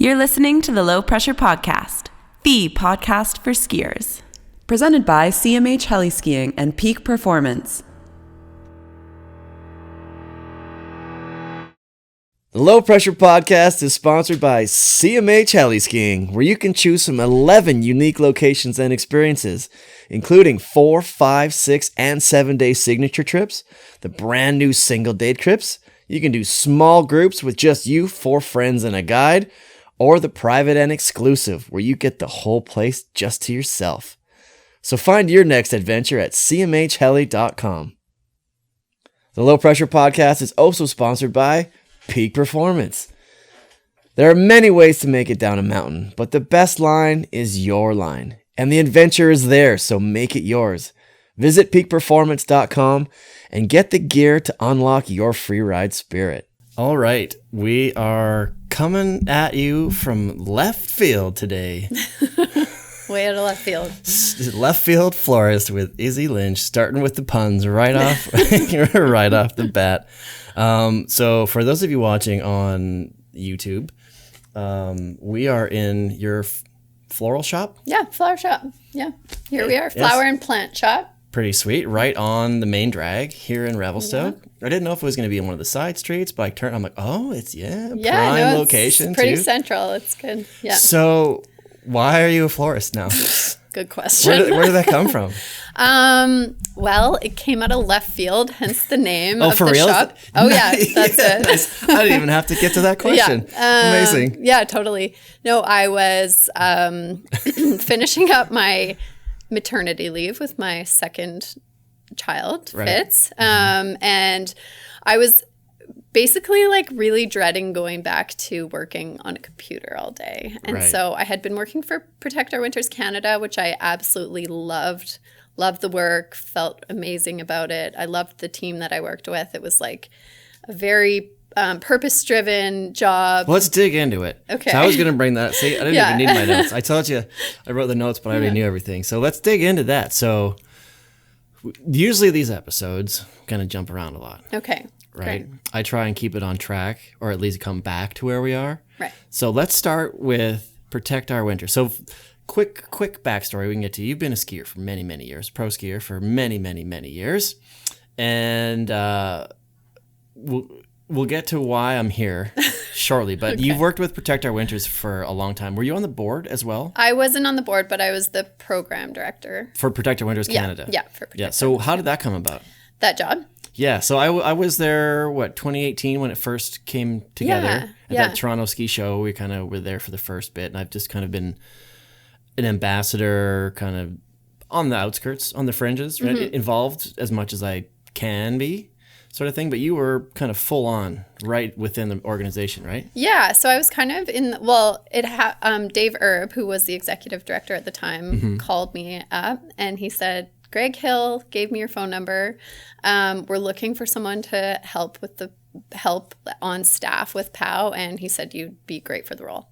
You're listening to the Low Pressure Podcast, the podcast for skiers. Presented by CMH Heli Skiing and Peak Performance. The Low Pressure Podcast is sponsored by CMH Heli Skiing, where you can choose from 11 unique locations and experiences, including 4, 5, 6, and 7-day signature trips, the brand new single-day trips. You can do small groups with just you, 4 friends, and a guide, or the private and exclusive, where you get the whole place just to yourself. So find your next adventure at cmhheli.com. The Low Pressure Podcast is also sponsored by Peak Performance. There are many ways to make it down a mountain, but the best line is your line. And the adventure is there, so make it yours. Visit peakperformance.com and get the gear to unlock your free ride spirit. All right, we are coming at you from left field today. Way out of left field. Left field florist with Izzy Lynch, starting with the puns right off the bat. So for those of you watching on YouTube, we are in your floral shop. Yeah, flower shop. Yeah, here we are, flower and plant shop. Pretty sweet, right on the main drag here in Revelstoke. Yeah. I didn't know if it was going to be in one of the side streets, but I'm like, oh, it's prime location. It's pretty too. Central. It's good. Yeah. So why are you a florist now? Good question. Where did that come from? Well, it came out of left field, hence the name of for the real? shop. Oh yeah, that's it. Nice. I didn't even have to get to that question. Yeah. Amazing. Yeah, totally. No, I was finishing up my maternity leave with my second child, right. Fitz. And I was basically like really dreading going back to working on a computer all day. And so I had been working for Protect Our Winters Canada, which I absolutely loved. Loved the work, felt amazing about it. I loved the team that I worked with. It was like a very purpose-driven job. Well, let's dig into it. Okay. So I was going to bring that. See, I didn't even need my notes. I told you I wrote the notes, but I already knew everything. So let's dig into that. So usually these episodes kind of jump around a lot. Okay. Right? Great. I try and keep it on track, or at least come back to where we are. Right. So let's start with Protect Our Winter. So quick backstory we can get to. You've been a skier for many, many years, pro skier for many, many, many years. And we'll get to why I'm here shortly, but you've worked with Protect Our Winters for a long time. Were you on the board as well? I wasn't on the board, but I was the program director. For Protect Our Winters Canada? Yeah, for Protect Our So Winters how did that come about? That job? Yeah, so I was there, 2018 when it first came together at that Toronto ski show. We kind of were there for the first bit, and I've just kind of been an ambassador, kind of on the outskirts, on the fringes, right? Involved as much as I can be, sort of thing. But you were kind of full on right within the organization, right? Yeah. So I was kind of Dave Erb, who was the executive director at the time, called me up and he said, Greg Hill gave me your phone number. We're looking for someone to help on staff with POW. And he said, you'd be great for the role.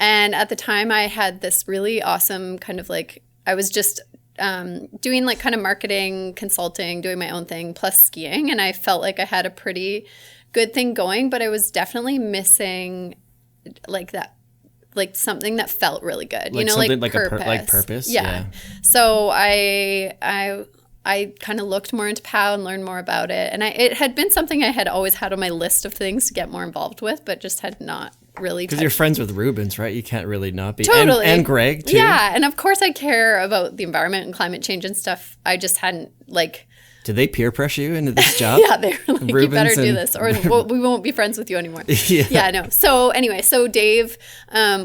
And at the time I had this really awesome kind of like, I was just doing like kind of marketing, consulting, doing my own thing, plus skiing. And I felt like I had a pretty good thing going, but I was definitely missing like that, like something that felt really good, like purpose. Purpose. Yeah. So I kind of looked more into POW and learned more about it. And it had been something I had always had on my list of things to get more involved with, but just had not really. Because you're friends with Rubens, right? You can't really not be. Totally. And Greg, too. Yeah. And of course I care about the environment and climate change and stuff. I just hadn't Did they peer pressure you into this job? Yeah, they were like, you better do this or we won't be friends with you anymore. Yeah, no. So anyway, Dave,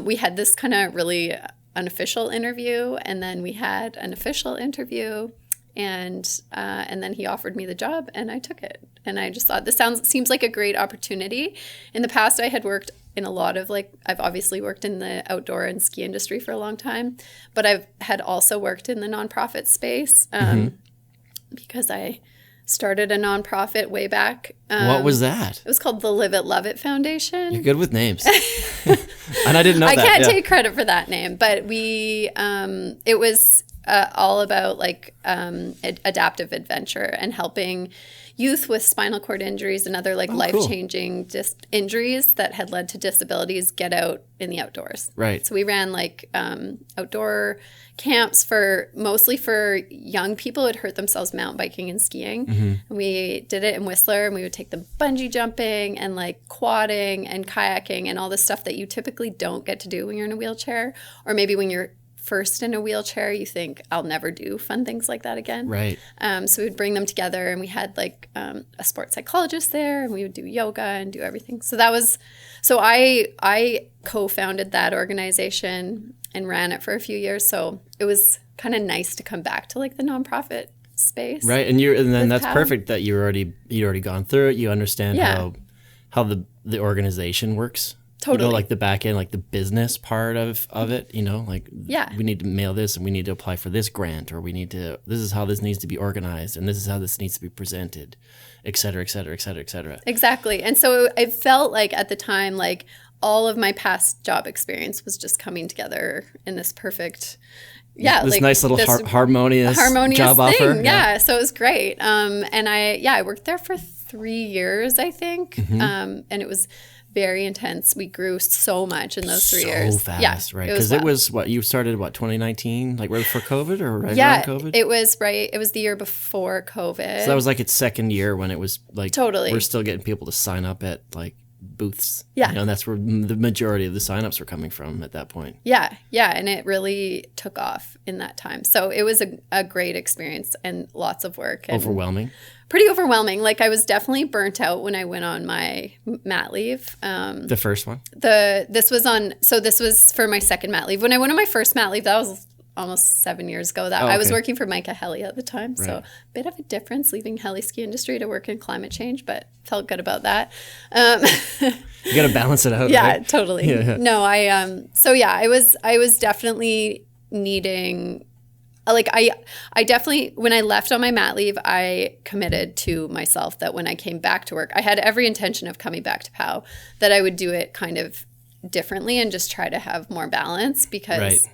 we had this kind of really unofficial interview, and then we had an official interview, and then he offered me the job, and I took it. And I just thought, this seems like a great opportunity. In the past, I had worked in a lot of I've obviously worked in the outdoor and ski industry for a long time, but I've had also worked in the nonprofit space. Because I started a nonprofit way back. What was that? It was called the Live It, Love It Foundation. You're good with names. And I didn't know that. I can't take credit for that name, but it was all about like adaptive adventure and helping youth with spinal cord injuries and other like life-changing injuries that had led to disabilities get out in the outdoors. Right. So we ran like outdoor camps mostly for young people who had hurt themselves mountain biking and skiing. And we did it in Whistler, and we would take them bungee jumping and like quadding and kayaking and all this stuff that you typically don't get to do when you're in a wheelchair, or maybe when you're first in a wheelchair, you think, I'll never do fun things like that again. Right. So we would bring them together, and we had like a sports psychologist there, and we would do yoga and do everything. So I co-founded that organization and ran it for a few years. So it was kind of nice to come back to like the nonprofit space. Right. And then that's POW. perfect that you'd already gone through it. You understand how the organization works. Totally. You know, like the back end, like the business part of it, you know, like we need to mail this, and we need to apply for this grant, or this is how this needs to be organized, and this is how this needs to be presented, et cetera, et cetera, et cetera, et cetera. Exactly. And so it felt like at the time, like all of my past job experience was just coming together in this perfect, this nice little harmonious job thing. offer. Yeah. So it was great. And I worked there for 3 years, I think. And it was very intense. We grew so much in those 3 years. So fast, right? Because it was you started 2019, like right before COVID or right around COVID? It was right. It was the year before COVID. So that was like its second year when it was like totally. We're still getting people to sign up at like booths. Yeah. You know, and that's where the majority of the signups were coming from at that point. Yeah. And it really took off in that time. So it was a great experience and lots of work. And overwhelming. Pretty overwhelming. Like I was definitely burnt out when I went on my mat leave. The first one? This was for my second mat leave. When I went on my first mat leave, that was almost 7 years ago. I was working for Micah Heli at the time. Right. So a bit of a difference leaving heli ski industry to work in climate change, but felt good about that. You got to balance it out. Yeah, right? totally. Yeah. No, I was definitely needing, like I definitely, when I left on my mat leave, I committed to myself that when I came back to work, I had every intention of coming back to POW, that I would do it kind of differently and just try to have more balance, because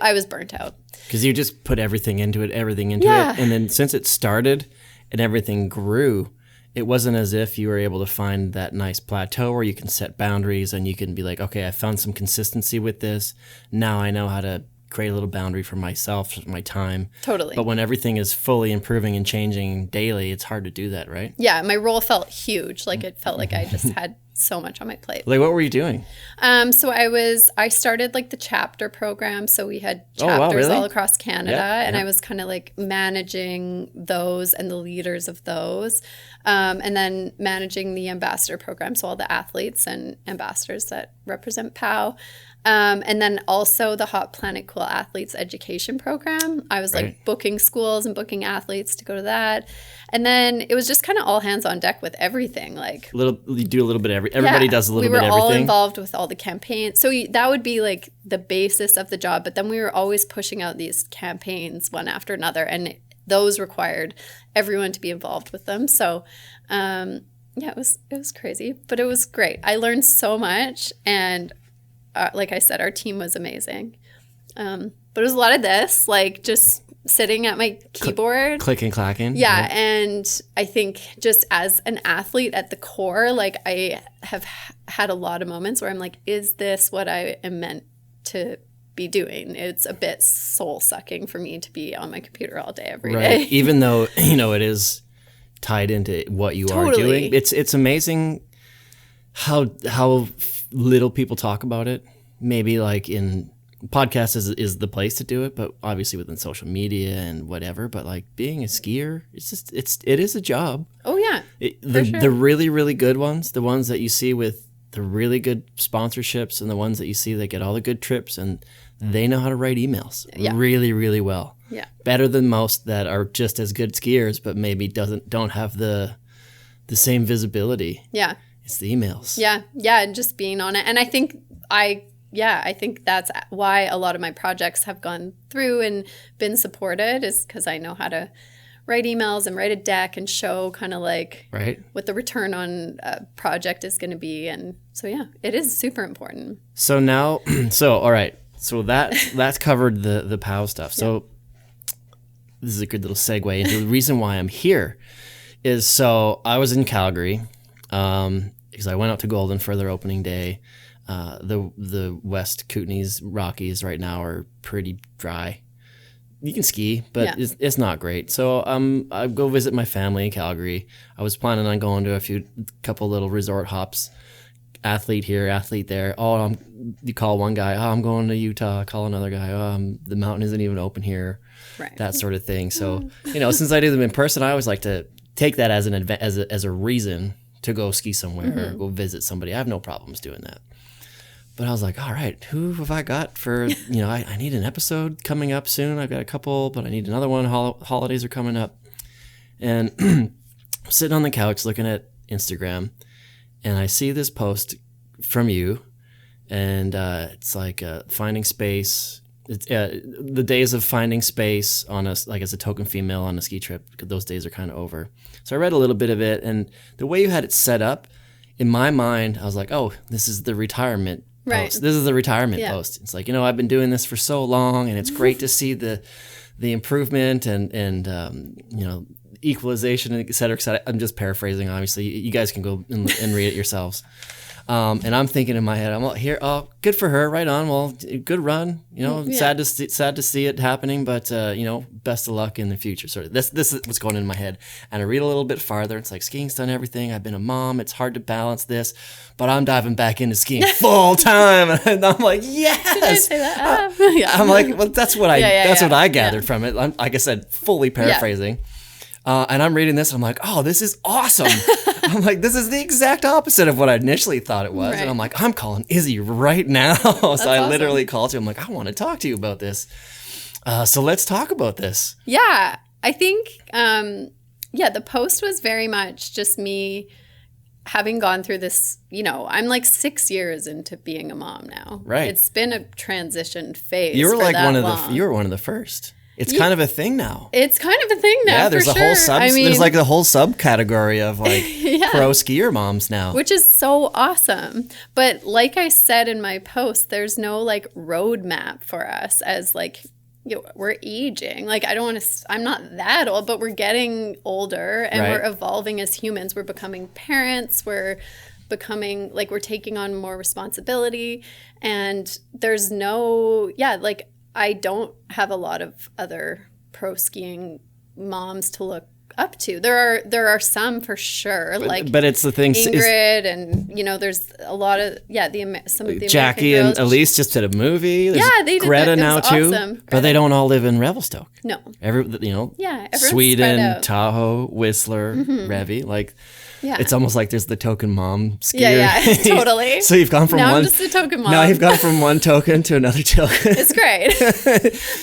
I was burnt out. Because you just put everything into it. And then since it started and everything grew, it wasn't as if you were able to find that nice plateau where you can set boundaries and you can be like, okay, I found some consistency with this. Now I know how to create a little boundary for myself, for my time. Totally. But when everything is fully improving and changing daily, it's hard to do that, right? Yeah, my role felt huge. Like it felt like I just had so much on my plate. Like what were you doing? So I started like the chapter program. So we had chapters all across Canada, and I was kind of like managing those and the leaders of those, and then managing the ambassador program. So all the athletes and ambassadors that represent POW. And then also the Hot Planet Cool Athletes Education Program. I was like booking schools and booking athletes to go to that. And then it was just kind of all hands on deck with everything. Like you do a little bit everybody does a little bit of everything. We were all involved with all the campaigns. So that would be like the basis of the job. But then we were always pushing out these campaigns one after another. And those required everyone to be involved with them. So it was crazy, but it was great. I learned so much, and like I said, our team was amazing. But it was a lot of this, like just sitting at my keyboard. Clicking, clacking. Yeah. Right? And I think just as an athlete at the core, like I have had a lot of moments where I'm like, is this what I am meant to be doing? It's a bit soul sucking for me to be on my computer all day, every day. Even though, it is tied into what you are doing. It's amazing how little people talk about it. Maybe like in podcasts is the place to do it, but obviously within social media and whatever. But like being a skier, it is a job. Oh yeah, the really, really good ones, the ones that you see with the really good sponsorships, and the ones that you see that get all the good trips, and they know how to write emails really, really well. Yeah, better than most that are just as good skiers, but maybe don't have the same visibility. Yeah, it's the emails. Yeah, and just being on it, and I think I think that's why a lot of my projects have gone through and been supported, is because I know how to write emails and write a deck and show kind of like what the return on a project is going to be. And so, it is super important. So now, all right, So that's covered the POW stuff. So this is a good little segue into the reason why I'm here is, so I was in Calgary because I went out to Golden for their opening day. The West Kootenays Rockies right now are pretty dry. You can ski, but it's not great. So I go visit my family in Calgary. I was planning on going to a couple little resort hops. Athlete here, athlete there. Oh, you call one guy. Oh, I'm going to Utah. Call another guy. Oh, the mountain isn't even open here. Right. That sort of thing. So, since I do them in person, I always like to take that as as a reason to go ski somewhere or go visit somebody. I have no problems doing that. But I was like, all right, who have I got for, I need an episode coming up soon. I've got a couple, but I need another one. Holidays are coming up. And I'm sitting on the couch looking at Instagram, and I see this post from you, and it's like finding space. It's the days of finding space as a token female on a ski trip, because those days are kind of over. So I read a little bit of it, and the way you had it set up, in my mind, I was like, oh, this is the retirement post. This is the retirement post. It's like, I've been doing this for so long, and it's great to see the improvement and equalization, et cetera, et cetera. I'm just paraphrasing, obviously. You guys can go and read it yourselves. And I'm thinking in my head, I'm here. Oh, good for her. Right on. Well, good run. Sad to see it happening, but best of luck in the future. Sort of. This is what's going in my head. And I read a little bit farther. It's like, skiing's done everything. I've been a mom. It's hard to balance this, but I'm diving back into skiing full time. And I'm like, yes. Did I say that? I'm like, well, that's what I gathered from it. Like I said, fully paraphrasing. And I'm reading this, and I'm like, oh, this is awesome. I'm like, this is the exact opposite of what I initially thought it was. Right. And I'm like, I'm calling Izzy right now. So I literally called you. I'm like, I want to talk to you about this. So let's talk about this. Yeah. I think, the post was very much just me having gone through this, I'm like 6 years into being a mom now. Right. It's been a transition phase. You were like you were one of the first. It's kind of a thing now. It's kind of a thing now. Yeah, there's for a whole sure. there's like a whole subcategory of like pro skier moms now, which is so awesome. But like I said in my post, there's no like roadmap for us as like we're aging. Like I'm not that old, but we're getting older and we're evolving as humans. We're becoming parents. We're becoming like we're taking on more responsibility, and there's no I don't have a lot of other pro skiing moms to look up to. There are some for sure, but it's the thing. Ingrid and there's a lot of some of the Jackie American girls. And Elise just did a movie. There's they did Greta that. now too, awesome. but they don't all live in Revelstoke. No, everyone's spread Sweden, out. Tahoe, Whistler, Revi, it's almost like there's the token mom skier. Yeah, totally. So you've gone from now one. I'm just a token mom. Now you've gone from one token to another token. It's great.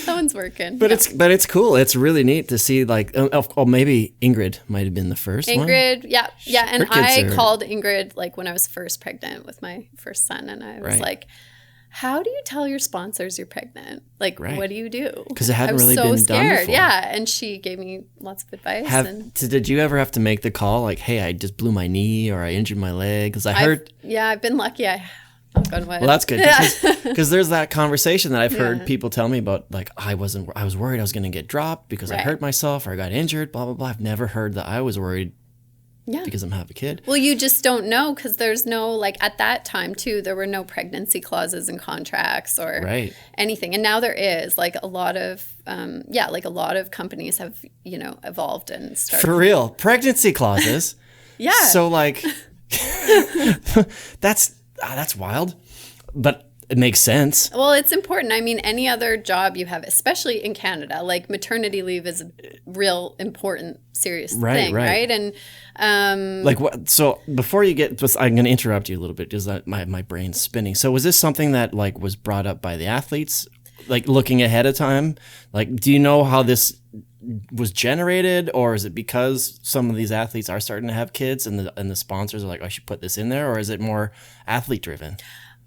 That one's working. But it's cool. It's really neat to see maybe Ingrid might have been the first one. Ingrid, yeah. And I called Ingrid when I was first pregnant with my first son, and I was like, how do you tell your sponsors you're pregnant? What do you do? Because it hadn't really been done before. Yeah, and she gave me lots of advice. Did you ever have to make the call hey, I just blew my knee or I injured my leg? Because I heard... Yeah, I've been lucky. Well, that's good. Because there's that conversation that I've heard people tell me about, I was worried I was going to get dropped because I hurt myself or I got injured, blah, blah, blah. I've never heard that I was worried because I'm having a kid. Well, you just don't know because there's no, at that time too, there were no pregnancy clauses in contracts or anything. And now there is, a lot of, a lot of companies have, evolved and started. For real. Pregnancy clauses? Yeah. So that's wild. But it makes sense. Well, it's important. I mean, any other job you have, especially in Canada, maternity leave is a real important, serious thing, right? And what? So before you get, I'm going to interrupt you a little bit because my brain's spinning. So was this something that was brought up by the athletes, looking ahead of time? Do you know how this was generated, or is it because some of these athletes are starting to have kids and the sponsors are I should put this in there, or is it more athlete driven?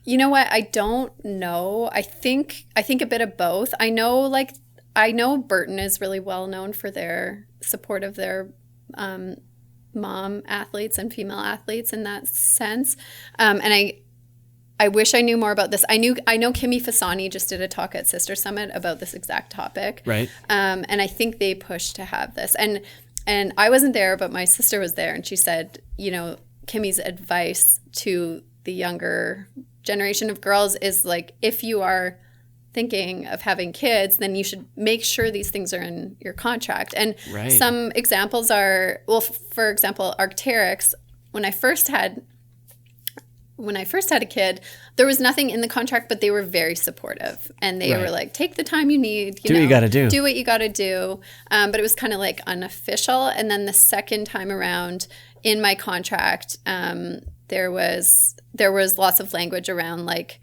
You know what? I don't know. I think a bit of both. I know Burton is really well known for their support of their mom athletes and female athletes in that sense. And I wish I knew more about this. I know Kimmy Fasani just did a talk at Sister Summit about this exact topic. Right. And I think they pushed to have this. And I wasn't there, but my sister was there, and she said, you know, Kimmy's advice to the younger generation of girls is like, if you are thinking of having kids, then you should make sure these things are in your contract. And some examples are, well, for example, Arc'teryx, when I first had a kid, there was nothing in the contract, but they were very supportive. And they were like, take the time you need. Do what you got to do. Do what you got to do. But it was kind of like unofficial. And then the second time around in my contract, there was lots of language around like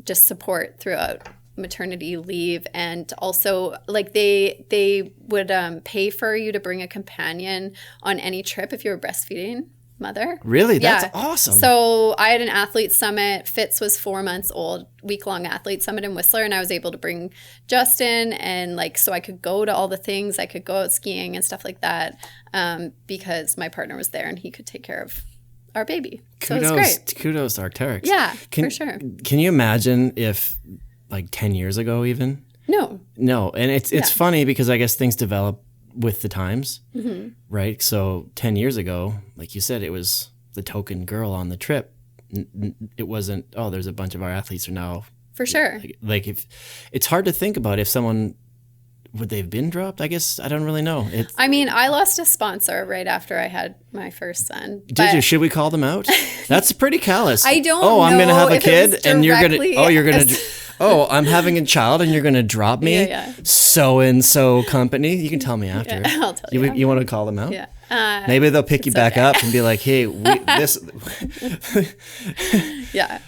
just support throughout maternity leave, and also like they would pay for you to bring a companion on any trip if you were breastfeeding mother. Really? That's awesome. So I had an athlete summit. Fitz was 4 months old, week-long athlete summit in Whistler, and I was able to bring Justin, and like so I could go to all the things. I could go out skiing and stuff like that because my partner was there and he could take care of our baby. So it was great. Kudos to Arc'teryx. Yeah, for sure. Can you imagine if like 10 years ago even? No. And it's funny because I guess things develop with the times, right? So 10 years ago, like you said, it was the token girl on the trip. It wasn't, oh, there's a bunch of our athletes are now. For sure. Like if it's hard to think about if someone, would they have been dropped? I guess I don't really know. I mean, I lost a sponsor right after I had my first son. Did you? Should we call them out? That's pretty callous. I don't know. Oh, I'm going to have a if it was kid and you're going to, directly I'm having a child and you're going to drop me? Yeah. So-and-so company. You can tell me after. Yeah, I'll tell you. You want to call them out? Yeah. Maybe they'll pick you back up and be like, hey, this. Yeah.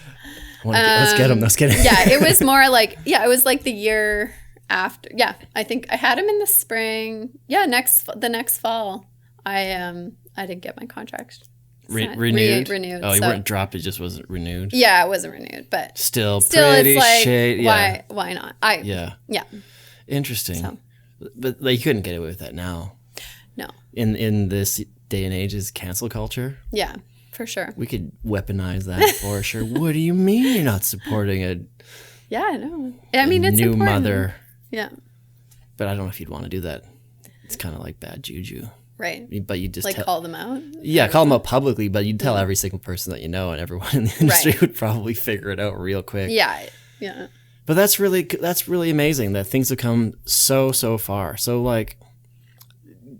Let's get him. Yeah, it was more like, it was like the year after. Yeah, I think I had him in the spring. Yeah, the next fall, I didn't get my contract. Renewed? Renewed. Oh, you weren't dropped, it just wasn't renewed? Yeah, it wasn't renewed, but still pretty it's like, shady. Yeah. Why not? Yeah. Interesting. So. But like, you couldn't get away with that now. No. In this day and age is cancel culture. Yeah, for sure. We could weaponize that for sure. What do you mean you're not supporting a no. I mean, it's new important. mother? Yeah. But I don't know if you'd want to do that. It's kind of like bad juju. Right. But you just like call them out? Yeah, call them out publicly, but you'd tell every single person that you know, and everyone in the industry would probably figure it out real quick. Yeah. But that's really amazing that things have come so far. So like,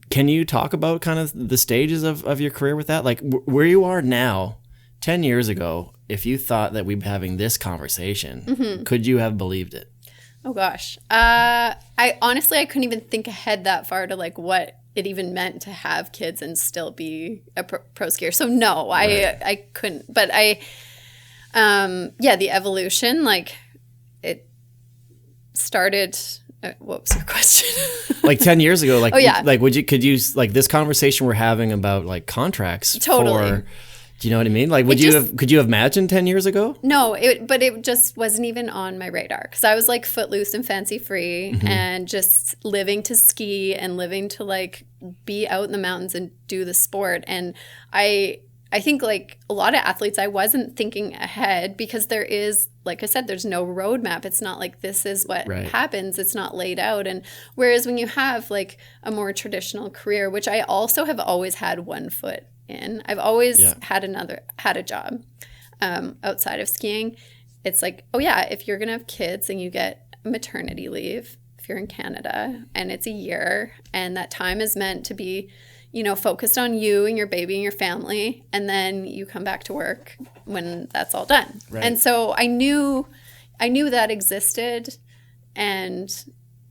can you talk about kind of the stages of your career with that? Like where you are now, 10 years ago, if you thought that we'd be having this conversation, could you have believed it? Oh gosh. I couldn't even think ahead that far to like what it even meant to have kids and still be a pro skier. So no, I couldn't. But the evolution, like it started. What was your question? Like 10 years ago, like, like could you like this conversation we're having about like contracts? Totally. Do you know what I mean? Like, could you have imagined 10 years ago? No, but it just wasn't even on my radar because I was like footloose and fancy free and just living to ski and living to like be out in the mountains and do the sport. And I think like a lot of athletes, I wasn't thinking ahead because there is, like I said, there's no roadmap. It's not like this is what happens. It's not laid out. And whereas when you have like a more traditional career, which I also have always had one foot in. I've always had a job outside of skiing. It's like, if you're gonna have kids and you get maternity leave, if you're in Canada and it's a year and that time is meant to be, focused on you and your baby and your family, and then you come back to work when that's all done. Right. And so I knew that existed,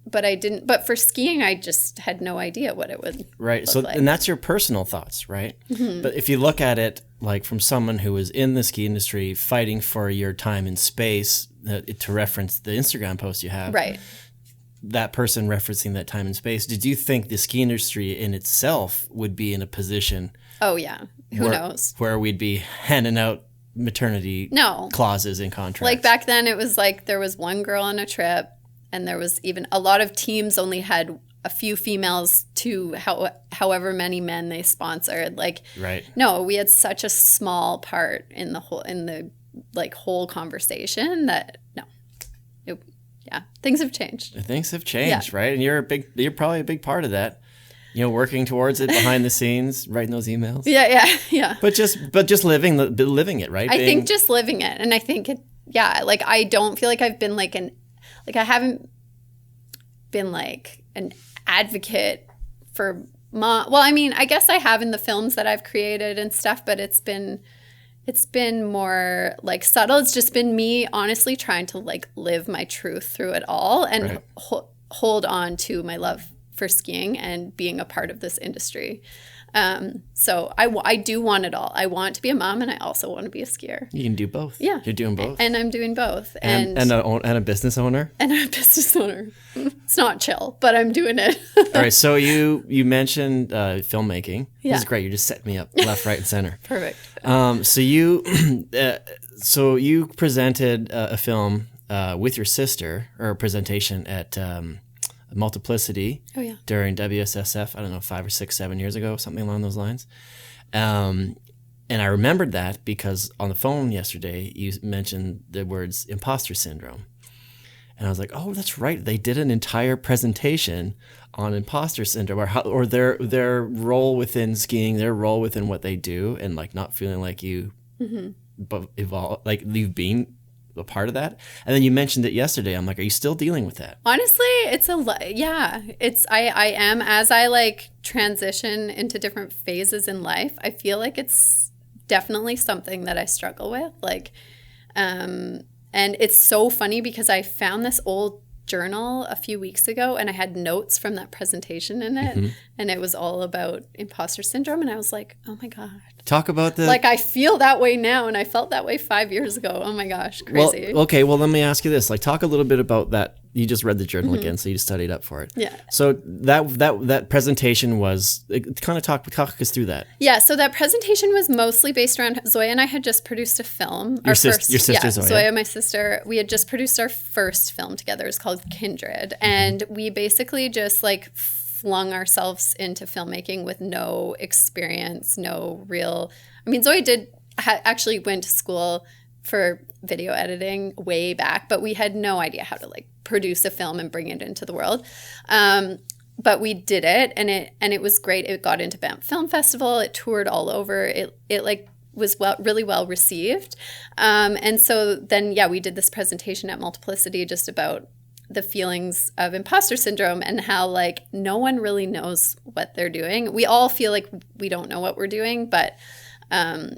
but I didn't. But for skiing, I just had no idea what it would look like. And that's your personal thoughts, right? Mm-hmm. But if you look at it like from someone who was in the ski industry fighting for your time in space, to reference the Instagram post you have, right? That person referencing that time and space. Did you think the ski industry in itself would be in a position? Oh yeah, who knows? Where we'd be handing out maternity clauses in contracts. Like back then, it was like there was one girl on a trip. And there was even a lot of teams only had a few females to however many men they sponsored. Like, no, we had such a small part in the like whole conversation that things have changed. Things have changed, right? And you're probably a big part of that. You know, working towards it behind the scenes, writing those emails. Yeah. But just living it, right? I think just living it, and I think like I don't feel like I've been like I haven't been like an advocate for mom. Well, I mean, I guess I have in the films that I've created and stuff, but it's been more like subtle. It's just been me honestly trying to like live my truth through it all and hold on to my love for skiing and being a part of this industry. So I do want it all. I want to be a mom, and I also want to be a skier. You can do both. Yeah. You're doing both. And I'm doing both. And a business owner. And I'm a business owner. It's not chill, but I'm doing it. All right. So you mentioned filmmaking. Yeah. This is great. You just set me up left, right, and center. Perfect. So you presented a film with your sister, or a presentation at Multiplicity during WSSF, I don't know, 5 or 6, 7 years ago, something along those lines. And I remembered that because on the phone yesterday, you mentioned the words imposter syndrome. And I was like, oh, that's right. They did an entire presentation on imposter syndrome, or their role within skiing, their role within what they do, and like not feeling like you but evolve, like you've been a part of that. And then you mentioned it yesterday. I'm like, are you still dealing with that? Honestly, it's I am, as I like transition into different phases in life, I feel like it's definitely something that I struggle with. Like, and it's so funny because I found this old journal a few weeks ago, and I had notes from that presentation in it, and it was all about imposter syndrome. And I was like, oh my God. Talk about the... Like, I feel that way now, and I felt that way 5 years ago. Oh my gosh, crazy. Well, okay, well, let me ask you this. Like, talk a little bit about that. You just read the journal again, so you studied up for it. Yeah. So that presentation was... Kind of talk us through that. Yeah, so that presentation was mostly based around... Zoya and I had just produced a film. Your sister, Zoya? Zoya, my sister. We had just produced our first film together. It's called Kindred. And we basically just, like, flung ourselves into filmmaking with no experience, no real... I mean, Zoe actually went to school for video editing way back, but we had no idea how to like produce a film and bring it into the world. But we did it, and it was great. It got into Banff Film Festival. It toured all over. It like was really well received. And so then, we did this presentation at Multiplicity just about the feelings of imposter syndrome and how like no one really knows what they're doing. We all feel like we don't know what we're doing, but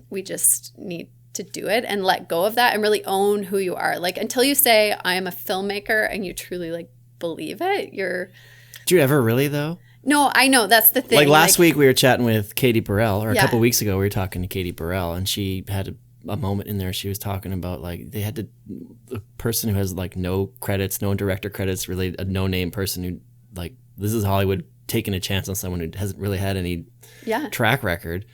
we just need to do it and let go of that and really own who you are. Like until you say, I am a filmmaker, and you truly like believe it, you're... Do you ever really though? No, I know. That's the thing. Like last week we were chatting with Katie Burrell, or a Yeah. couple weeks ago we were talking to Katie Burrell, and she had a moment in there. She was talking about like they had a person who has like no credits, no director credits, really a no-name person who like, this is Hollywood taking a chance on someone who hasn't really had any track record.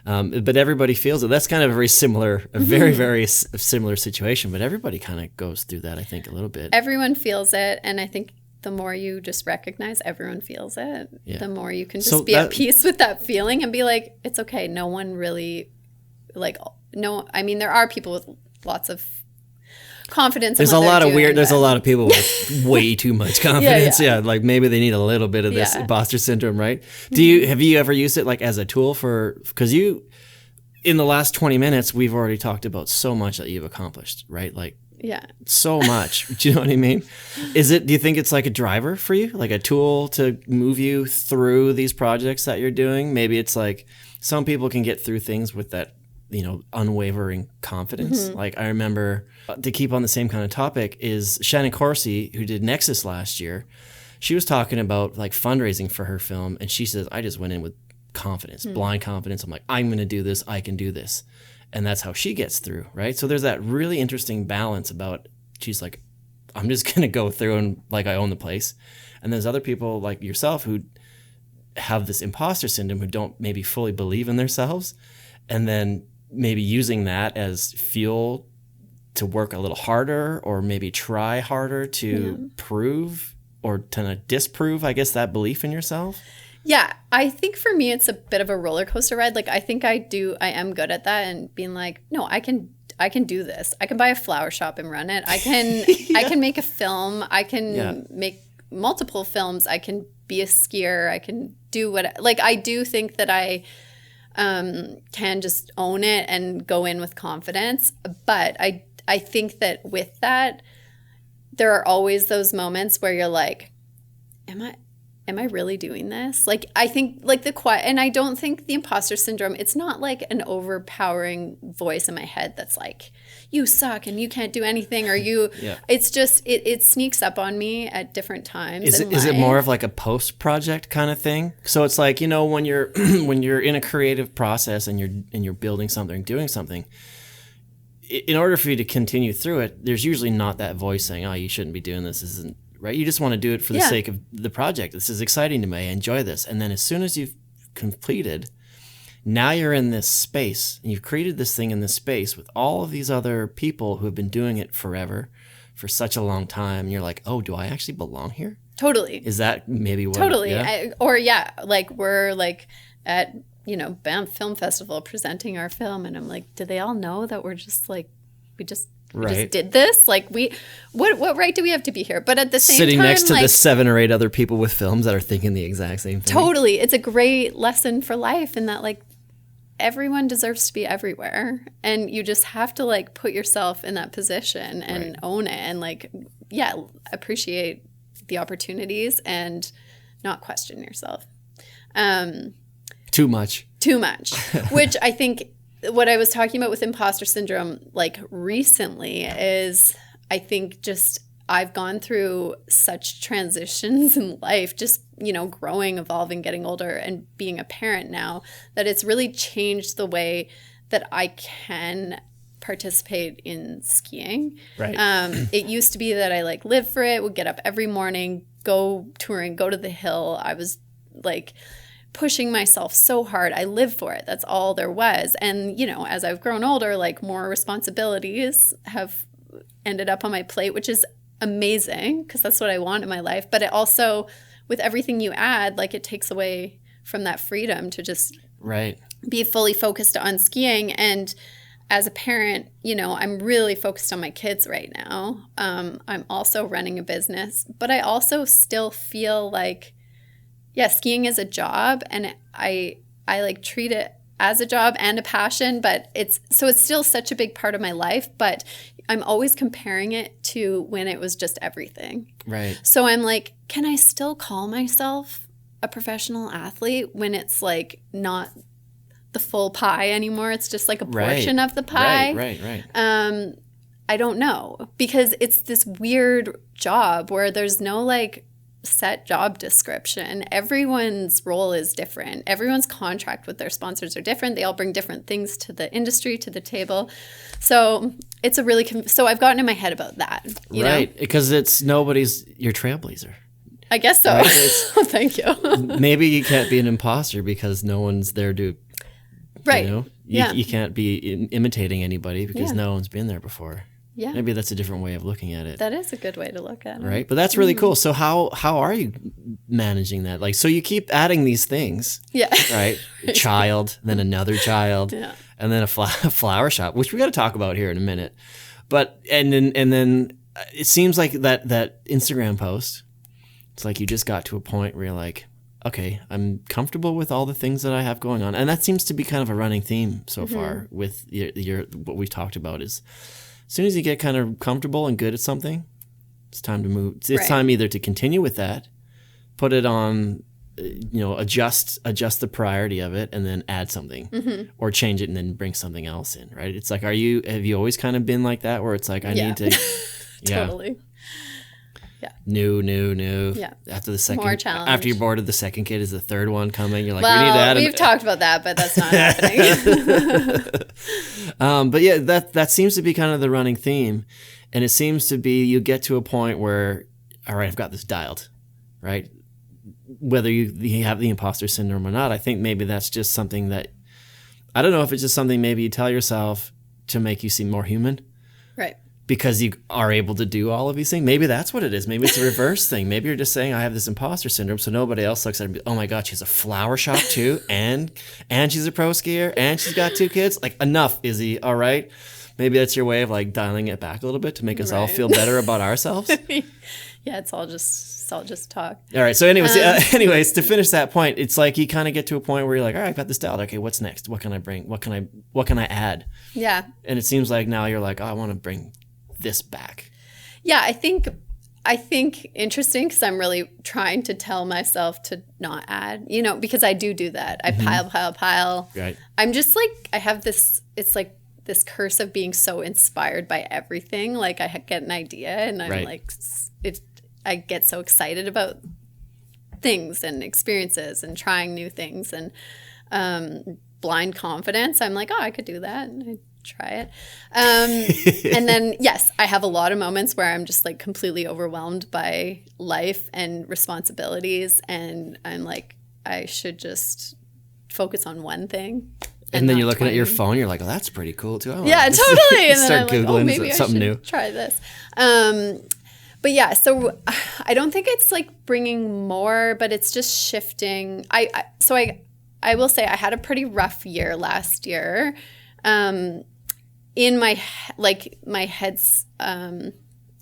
But everybody feels it. That's kind of a very similar, very similar situation. But everybody kind of goes through that, I think, a little bit. Everyone feels it, and I think the more you just recognize everyone feels it, the more you can just be at peace with that feeling and be like, it's okay. No one really, like, no. I mean, there are people with lots of confidence. There's a lot of there's a lot of people with way too much confidence. Yeah, like maybe they need a little bit of this imposter syndrome, right? Have you ever used it like as a tool because in the last 20 minutes we've already talked about so much that you've accomplished, right? Like so much. Do you know what I mean? Do you think it's like a driver for you, like a tool to move you through these projects that you're doing? Maybe it's like some people can get through things with that, unwavering confidence. Like I remember, to keep on the same kind of topic, is Shannon Corsi, who did Nexus last year. She was talking about like fundraising for her film, and she says, I just went in with confidence, blind confidence. I'm like, I'm going to do this. I can do this. And that's how she gets through, right? So there's that really interesting balance about, she's like, I'm just going to go through and like I own the place. And there's other people like yourself who have this imposter syndrome, who don't maybe fully believe in themselves, and then maybe using that as fuel to work a little harder, or maybe try harder to prove or to disprove, I guess, that belief in yourself. Yeah, I think for me it's a bit of a roller coaster ride. Like I think I am good at that, and being like, no, I can I can do this. I can buy a flower shop and run it. I can I can make a film. I can make multiple films. I can be a skier. I can do what, like, I do think that I can just own it and go in with confidence. But I think that with that, there are always those moments where you're like, am I really doing this? Like, I think like the quiet, and I don't think the imposter syndrome, it's not like an overpowering voice in my head that's like, you suck and you can't do anything, or you, it's just, it sneaks up on me at different times. Is it more of like a post project kind of thing? So it's like, you know, when you're when you're in a creative process and you're building something, doing something, in order for you to continue through it, there's usually not that voice saying, oh, you shouldn't be doing this. This isn't right. You just want to do it for the sake of the project. This is exciting to me. I enjoy this. And then as soon as you've completed, now you're in this space, and you've created this thing in this space with all of these other people who have been doing it forever, for such a long time. And you're like, oh, do I actually belong here? Totally. Is that maybe what? Totally. Like we're like at, you know, Banff Film Festival presenting our film, and I'm like, do they all know that we're just like, we just did this? Like, what right do we have to be here? But at the same time, sitting next to the 7 or 8 other people with films that are thinking the exact same thing. Totally. It's a great lesson for life in that, like, everyone deserves to be everywhere, and you just have to like put yourself in that position and own it, and like, appreciate the opportunities and not question yourself. Too much. Which I think what I was talking about with imposter syndrome, like recently, is I think just I've gone through such transitions in life, just, you know, growing, evolving, getting older, and being a parent now, that it's really changed the way that I can participate in skiing. Right. It used to be that I like lived for it, would get up every morning, go touring, go to the hill. I was like pushing myself so hard. I lived for it. That's all there was. And, you know, as I've grown older, like more responsibilities have ended up on my plate, which is amazing because that's what I want in my life. But it also, with everything you add, like it takes away from that freedom to just be fully focused on skiing. And as a parent, you know, I'm really focused on my kids right now. I'm also running a business, but I also still feel like, skiing is a job, and I like treat it as a job and a passion, but it's still such a big part of my life, but I'm always comparing it to when it was just everything. Right. So I'm like, can I still call myself a professional athlete when it's like not the full pie anymore? It's just like a portion of the pie. Right. I don't know, because it's this weird job where there's no like set job description. Everyone's role is different. Everyone's contract with their sponsors are different. They all bring different things to the industry, to the table. So it's a really so I've gotten in my head about that. You know? Because it's nobody's your trailblazer. I guess so. Right? Thank you. Maybe you can't be an imposter because no one's there to. Right. You know, you can't be imitating anybody because no one's been there before. Yeah. Maybe that's a different way of looking at it. That is a good way to look at it. Right. But that's really cool. So how are you managing that? Like, so you keep adding these things. Yeah. Right. A child, then another child, and then a flower shop, which we got to talk about here in a minute. But, and then it seems like that Instagram post, it's like you just got to a point where you're like, okay, I'm comfortable with all the things that I have going on. And that seems to be kind of a running theme so far with your what we've talked about is, as soon as you get kind of comfortable and good at something, it's time to move. It's time either to continue with that, put it on, you know, adjust the priority of it, and then add something, or change it and then bring something else in. Right? It's like, have you always kind of been like that, where it's like I need to, totally, new. Yeah. After the second, more challenge. after you're bored of the second kid, is the third one coming? You're like, we need to add. We've talked about that, but that's not happening. But yeah, that seems to be kind of the running theme, and it seems to be you get to a point where, all right, I've got this dialed, right? Whether you have the imposter syndrome or not, I think maybe that's just something that, I don't know if it's just something maybe you tell yourself to make you seem more human. Right. Because you are able to do all of these things. Maybe that's what it is. Maybe it's a reverse thing. Maybe you're just saying, I have this imposter syndrome, so nobody else looks at it and be, oh my God, she has a flower shop too, and she's a pro skier, and she's got 2 kids. Like, enough, Izzy, all right? maybe that's your way of like dialing it back a little bit to make us all Right. feel better about ourselves. Yeah, it's all just talk. All right. So anyways, to finish that point, it's like you kind of get to a point where you're like, all right, I got this dialed. Okay, what's next? What can I bring? What can I add? Yeah. And it seems like now you're like, oh, I want to bring this back. Yeah, I think interesting because I'm really trying to tell myself to not add, because I do that. I pile. Right. I'm just like, I have this, it's like this curse of being so inspired by everything. Like I get an idea and I'm like, I get so excited about things and experiences and trying new things and blind confidence. I'm like, oh, I could do that. And I try it. And then, yes, I have a lot of moments where I'm just like completely overwhelmed by life and responsibilities. And I'm like, I should just focus on one thing. And then not you're looking 20. at your phone. You're like, oh, that's pretty cool too. Yeah, totally. And then Start I'm like, Googling maybe something I should new. try this. But yeah, so I don't think it's like bringing more, but it's just shifting. I will say I had a pretty rough year last year. In my head's my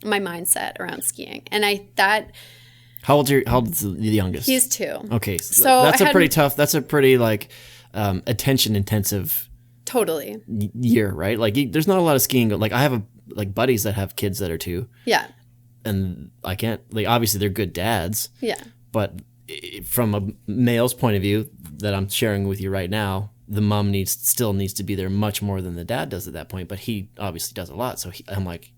mindset around skiing, and How old's the youngest? he's 2. Okay, So that's I a pretty had- tough. That's a pretty like attention intensive Totally. year, right? Like there's not a lot of skiing. Like I have buddies that have kids that are 2, Yeah. and I can't like obviously they're good dads, Yeah. but from a male's point of view that I'm sharing with you right now, the mom still needs to be there much more than the dad does at that point. But he obviously does a lot, so I'm like,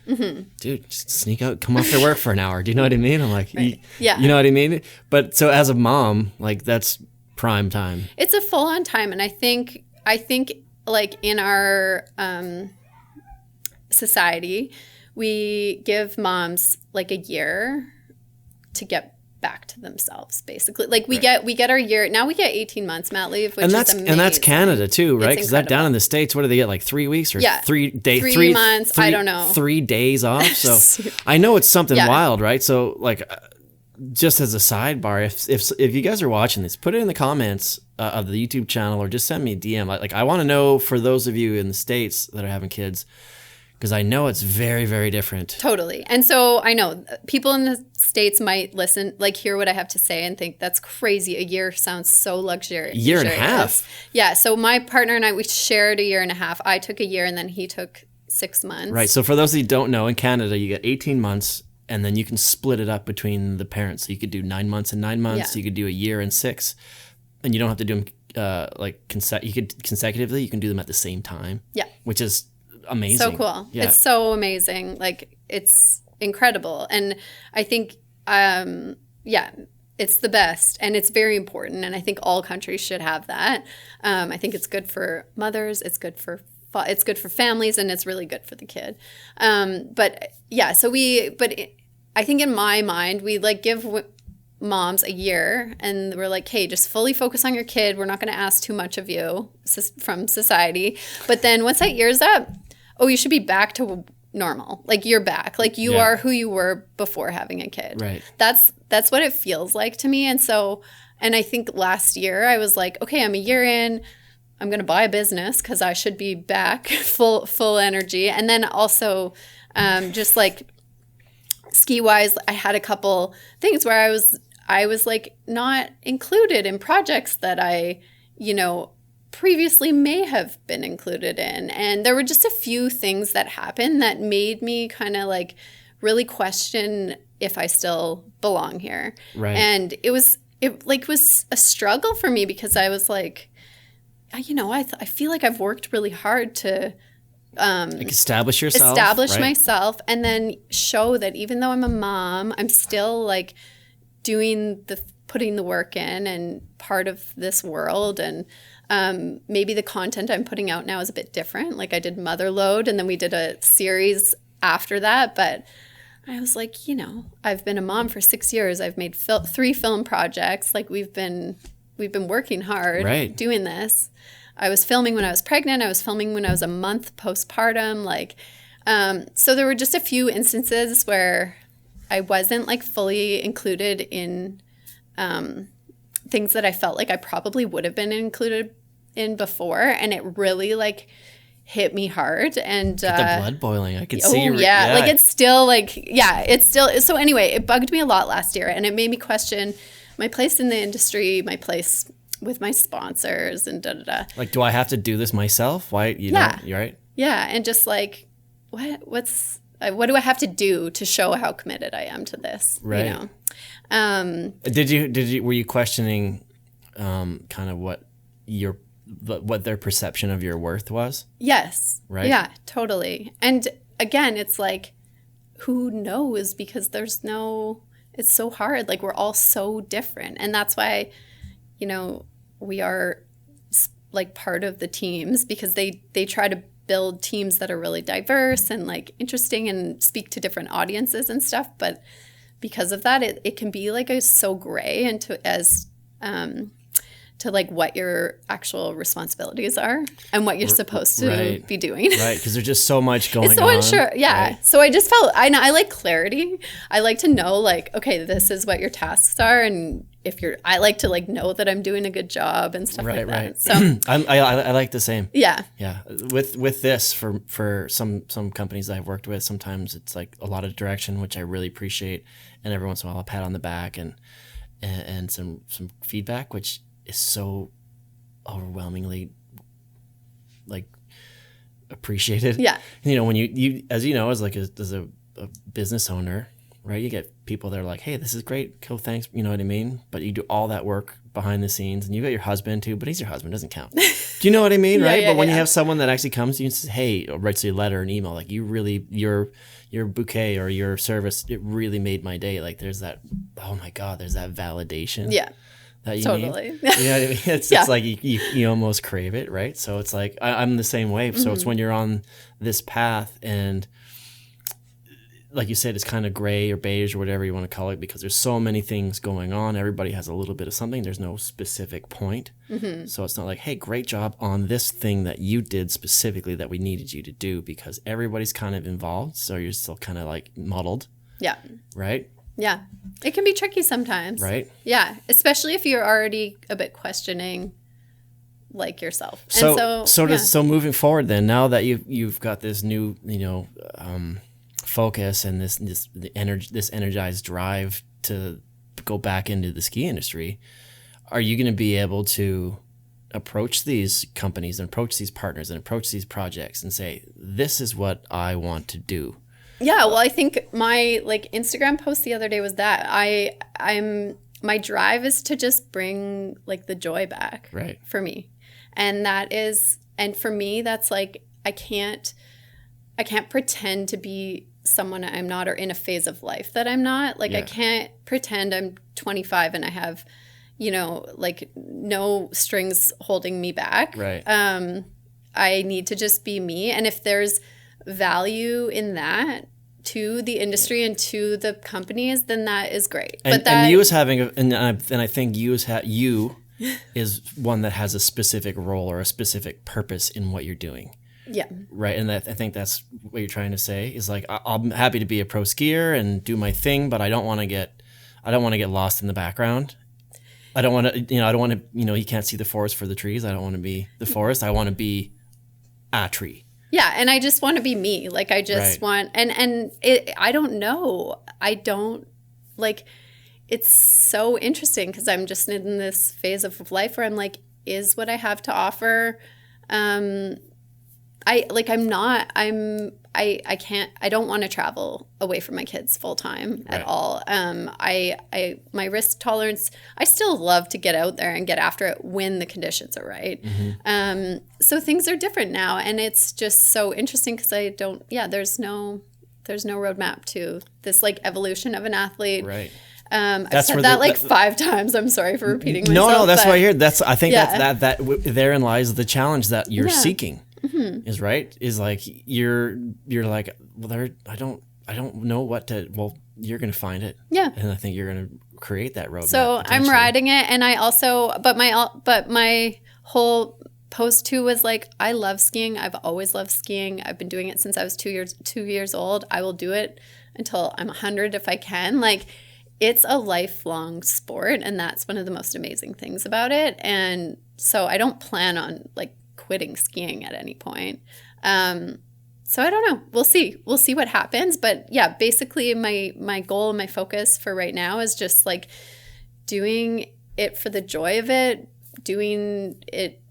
dude, just sneak out, come after work for an hour. Do you know what I mean? I'm like, Yeah. you know what I mean? But so as a mom, like that's prime time. It's a full on time, and I think like in our society, we give moms like a year to get back to themselves, basically. Like we get our year now. We get 18 months mat leave, which is amazing. And that's Canada too, right? It's Because that down incredible. in the States, what do they get? Like 3 weeks or Yeah. 3 days, 3 months, I don't know. 3 days off. So I know it's something Yeah. wild, right? So like, just as a sidebar, if you guys are watching this, put it in the comments of the YouTube channel or just send me a DM. Like I want to know for those of you in the States that are having kids, because I know it's very, very different. Totally. And so I know people in the States might listen, like hear what I have to say and think that's crazy. A year sounds so luxurious. Year and a half. Yeah. So my partner and I, we shared a year and a half. I took a year and then he took 6 months. Right. So for those of you who don't know, in Canada, you get 18 months and then you can split it up between the parents. So you could do 9 months and 9 months. Yeah. You could do a year and 6. And you don't have to do them you could consecutively. You can do them at the same time. Yeah. Which is amazing. So cool. Yeah. It's so amazing. Like it's incredible. And I think, it's the best and it's very important. And I think all countries should have that. I think it's good for mothers. It's good for families, and it's really good for the kid. I think in my mind, we like give moms a year and we're like, hey, just fully focus on your kid. We're not going to ask too much of you from society. But then once that year's up, oh, you should be back to normal. Like you're back. Like you are who you were before having a kid. Right. That's what it feels like to me. And I think last year I was like, okay, I'm a year in. I'm going to buy a business because I should be back full energy. And then also just like ski wise, I had a couple things where I was like not included in projects that I, previously may have been included in. And there were just a few things that happened that made me kind of like really question if I still belong here. Right. And it was a struggle for me because I was like, I feel like I've worked really hard to like establish yourself. Establish right? myself and then show that even though I'm a mom, I'm still like putting the work in and part of this world. And maybe the content I'm putting out now is a bit different. Like I did Motherload and then we did a series after that. But I was like, I've been a mom for 6 years. I've made 3 film projects. Like we've been working hard doing this. I was filming when I was pregnant. I was filming when I was a month postpartum. Like, so there were just a few instances where I wasn't like fully included in things that I felt like I probably would have been included in before. And it really like hit me hard. And Get the blood boiling. I could see. Yeah. Like it's still like, it's still. So anyway, it bugged me a lot last year, and it made me question my place in the industry, my place with my sponsors, and Like, do I have to do this myself? Why? You're right. Yeah. And just like, what do I have to do to show how committed I am to this? Right. You know? Were you questioning kind of what their perception of your worth was? Yes. Right. Yeah, totally. And again, it's like, who knows? Because it's so hard. Like, we're all so different. And that's why, we are like part of the teams, because they try to build teams that are really diverse and like interesting and speak to different audiences and stuff. But because of that, it can be like so gray and to like what your actual responsibilities are and what you're supposed to be doing. Right, because there's just so much going on. It's so unsure. Yeah. Right. So I just felt, I like clarity. I like to know like, okay, this is what your tasks are. And I like to like know that I'm doing a good job and stuff like that. Right. So I like the same. Yeah. Yeah. With this, for some companies I've worked with, sometimes it's like a lot of direction, which I really appreciate. And every once in a while a pat on the back and some feedback, which is so overwhelmingly like appreciated. Yeah. When you as you know, as a business owner, right, you get people that are like, hey, this is great, cool, thanks, you know what I mean? But you do all that work behind the scenes, and you got your husband too, but he's your husband, doesn't count. Do you know what I mean? Right? But when you have someone that actually comes to you and says, hey, or writes you a letter, an email, like, you really, your bouquet or your service, it really made my day. Like, there's that, oh my God, there's that validation. Yeah. That you totally. need. You know what I mean? It's like you almost crave it, right? So it's like I'm the same way. So it's when you're on this path, and like you said, it's kind of gray or beige or whatever you want to call it, because there's so many things going on. Everybody has a little bit of something. There's no specific point. Mm-hmm. So it's not like, hey, great job on this thing that you did specifically that we needed you to do, because everybody's kind of involved. So you're still kind of like muddled. Yeah. Right? Yeah. It can be tricky sometimes. Right? Yeah. Especially if you're already a bit questioning like yourself. So moving forward then, now that you've got this new, focus and this energized drive to go back into the ski industry, are you going to be able to approach these companies and approach these partners and approach these projects and say, this is what I want to do? Yeah, well, I think my Instagram post the other day was that my drive is to just bring like the joy back, right, for me. And for me, that's like, I can't pretend to be someone I'm not, or in a phase of life that I'm not. Like, I can't pretend I'm 25 and I have, like no strings holding me back. Right. I need to just be me. And if there's value in that to the industry and to the companies, then that is great. And you as having, and I think you is one that has a specific role or a specific purpose in what you're doing. Yeah. Right. And I think that's what you're trying to say is like, I'm happy to be a pro skier and do my thing, but I don't want to get lost in the background. I don't want to, you can't see the forest for the trees. I don't want to be the forest. I want to be a tree. Yeah. And I just want to be me. Like, I just want, I don't know. I don't like, it's so interesting because I'm just in this phase of life where I'm like, is what I have to offer, I don't want to travel away from my kids full time at all. My risk tolerance, I still love to get out there and get after it when the conditions are right. Mm-hmm. So things are different now, and it's just so interesting because there's no roadmap to this like evolution of an athlete. Right. I've said that 5 times. I'm sorry for repeating myself. No, that's why you're. I think that therein lies the challenge that you're seeking. Mm-hmm. Is like you're like, well, I don't know what to. Well, you're gonna find it. Yeah, and I think you're gonna create that roadmap. So I'm riding it, and I also, but my whole post too was like, I love skiing. I've always loved skiing. I've been doing it since I was 2 years old. I will do it until I'm 100 if I can. Like, it's a lifelong sport, and that's one of the most amazing things about it. And so I don't plan on like quitting skiing at any point. So I don't know. We'll see. We'll see what happens. But yeah, basically my goal and my focus for right now is just like doing it for the joy of it, doing it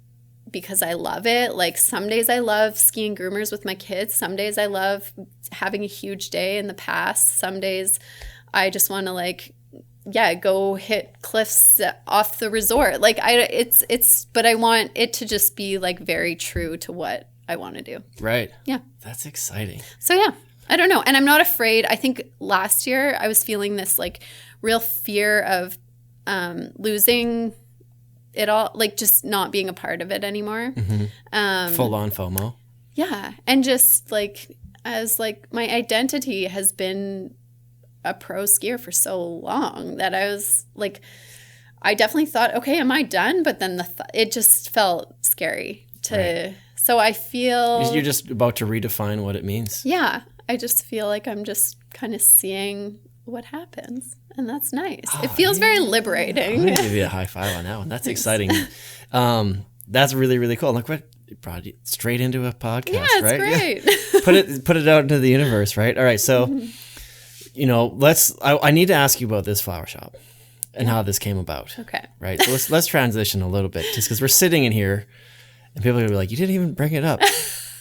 because I love it. Like some days I love skiing groomers with my kids. Some days I love having a huge day in the past. Some days I just want to like, go hit cliffs off the resort. Like but I want it to just be like very true to what I want to do. Right. Yeah. That's exciting. So yeah, I don't know. And I'm not afraid. I think last year I was feeling this like real fear of losing it all, like just not being a part of it anymore. Full on FOMO. Yeah. And just like, as like my identity has been a pro skier for so long that I was like, I definitely thought, okay, am I done? But then it just felt scary so I feel. You're just about to redefine what it means. Yeah. I just feel like I'm just kind of seeing what happens. And that's nice. It feels very liberating. I'm going to give you a high five on that one. That's exciting. That's really, really cool. Look what it brought you straight into a podcast, yeah, it's right? great. Yeah. Put it out into the universe, right? All right. So, you know, I need to ask you about this flower shop and how this came about. Okay. Right. So let's transition a little bit just because we're sitting in here and people are gonna be like, you didn't even bring it up.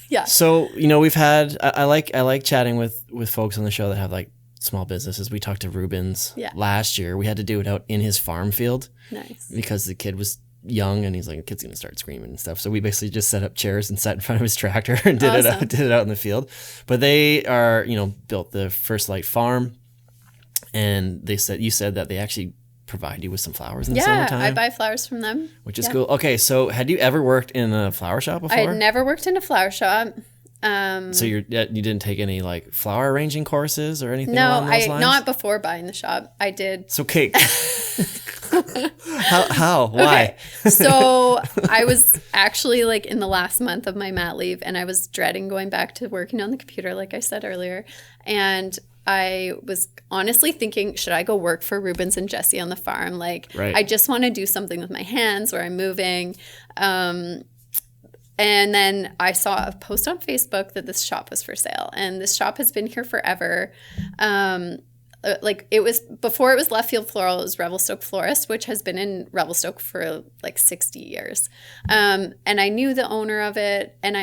Yeah. So, you know, we've had, I like chatting with folks on the show that have like small businesses. We talked to Rubens last year. We had to do it out in his farm field. Nice. Because the kid was young and he's like, the kid's going to start screaming and stuff. So we basically just set up chairs and sat in front of his tractor and did it out in the field. But they are, you know, built the First Light farm, and you said that they actually provide you with some flowers in the summertime. Yeah, I buy flowers from them. Which is cool. Okay, so had you ever worked in a flower shop before? I had never worked in a flower shop. So you didn't take any like flower arranging courses or anything along those lines? Not before buying the shop. I did. So cake. How? Why? Okay. So I was actually like in the last month of my mat leave, and I was dreading going back to working on the computer, like I said earlier. And I was honestly thinking, should I go work for Rubens and Jesse on the farm? Like, I just want to do something with my hands where I'm moving. And then I saw a post on Facebook that this shop was for sale, and this shop has been here forever. Like it was before it was Left Field Floral, it was Revelstoke Florist, which has been in Revelstoke for like 60 years. And I knew the owner of it, and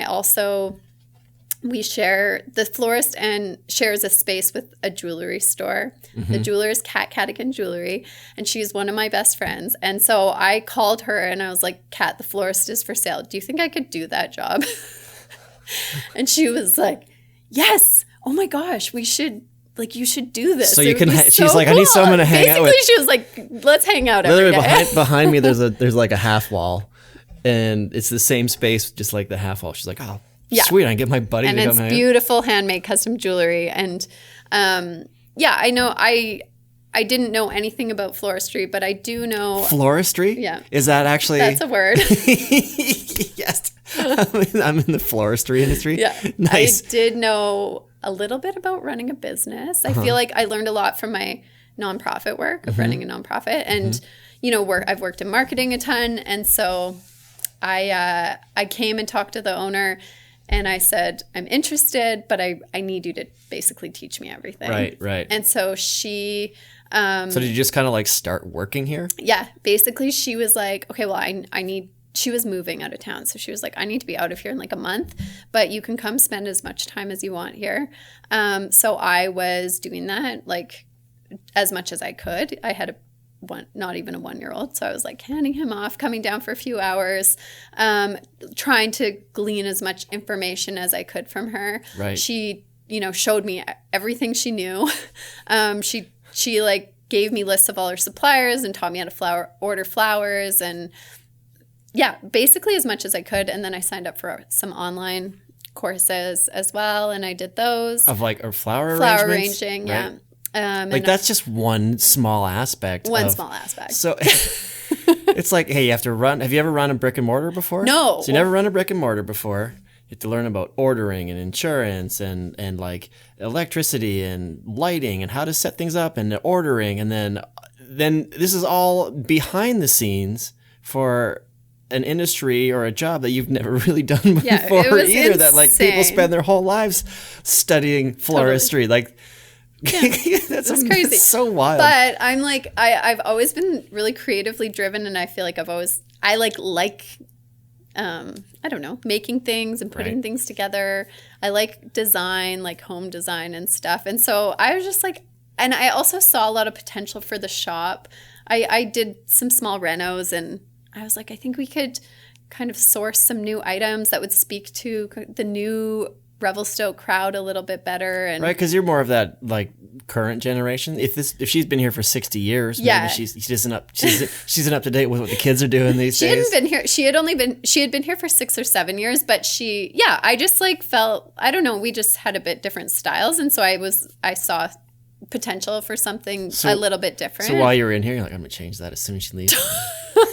we share, the florist and shares a space with a jewelry store. Mm-hmm. The jeweler is Kat Cadigan Jewelry, and she's one of my best friends. And so I called her and I was like, Kat, the florist is for sale. Do you think I could do that job? And she was like, yes. Oh my gosh, you should do this. So you can, she's like, cool. I need someone to hang out with. Basically, she was like, let's hang out every day. Behind me, there's like a half wall, and it's the same space, just like the half wall. She's like, oh, yeah. Sweet, I can get my buddy to come hang out. And it's beautiful handmade custom jewelry. And I know I didn't know anything about floristry, but I do know. Floristry? Yeah. Is that actually? That's a word. Yes. I'm in the floristry industry. Yeah. Nice. I did know a little bit about running a business. I feel like I learned a lot from my nonprofit work of running a nonprofit. And, I've worked in marketing a ton. And so I came and talked to the owner. And I said, I'm interested, but I need you to basically teach me everything. Right. And so she... so did you just kind of like start working here? Yeah. Basically, she was like, okay, well, she was moving out of town. So she was like, I need to be out of here in like a month, but you can come spend as much time as you want here. So I was doing that like as much as I could. I had not even a 1-year-old. So I was like handing him off, coming down for a few hours, trying to glean as much information as I could from her. Right. She, showed me everything she knew. She like gave me lists of all her suppliers and taught me how to order flowers, and basically as much as I could. And then I signed up for some online courses as well. And I did those. Of like flower arranging. Right? Yeah. Like that's just one small aspect. Small aspect. So it's like, hey, have you ever run a brick and mortar before? No. So you never run a brick and mortar before. You have to learn about ordering and insurance and like electricity and lighting and how to set things up and ordering. And then this is all behind the scenes for an industry or a job that you've never really done before it was either. That like people insane. spend their whole lives studying floristry. Like that's crazy. That's so wild. But I'm like, I've always been really creatively driven, and I feel like I like I don't know, making things and putting things together. I like design, like home design and stuff. And so I was just like, and I also saw a lot of potential for the shop. I did some small renos, and I was like, I think we could kind of source some new items that would speak to the new Revelstoke crowd a little bit better. And right, because you're more of that like current generation. If she's been here for 60 years, maybe she's up to date with what the kids are doing these days. She hadn't been here. She had been here for 6 or 7 years, but I just like felt, I don't know, we just had a bit different styles, and so I saw potential for something a little bit different. So while you're in here, you're like, I'm gonna change that as soon as she leaves.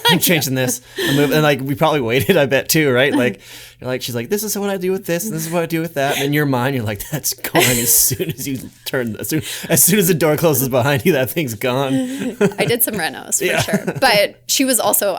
I'm changing this. I'm moving. And like we probably waited, I bet too, right? Like you're like, she's like, this is what I do with this, and this is what I do with that. And in your mind, you're like, that's going as soon as you turn, as soon as the door closes behind you, that thing's gone. I did some renos for sure, but she was also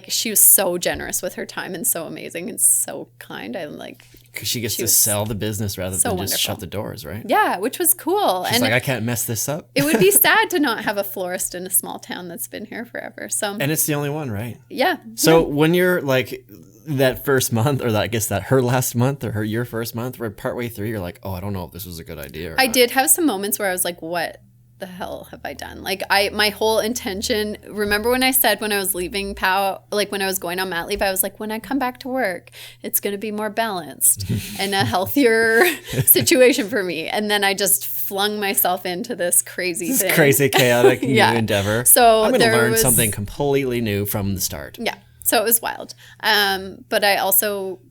she was so generous with her time and so amazing and so kind. I'm like. Because she gets to sell the business rather than just shut the doors, right? Yeah, which was cool. She's like, I can't mess this up. It would be sad to not have a florist in a small town that's been here forever. So, and it's the only one, right? Yeah. So when you're like that first month, or that, I guess that her last month or your first month, or partway through, you're like, oh, I don't know if this was a good idea. I did have some moments where I was like, what the hell have I done? Like my whole intention, remember when I said when I was leaving POW, like when I was going on mat leave, I was like, when I come back to work, it's going to be more balanced and a healthier situation for me. And then I just flung myself into this crazy thing. Crazy, chaotic new endeavor. So I'm going to learn something completely new from the start. Yeah. So it was wild. But I also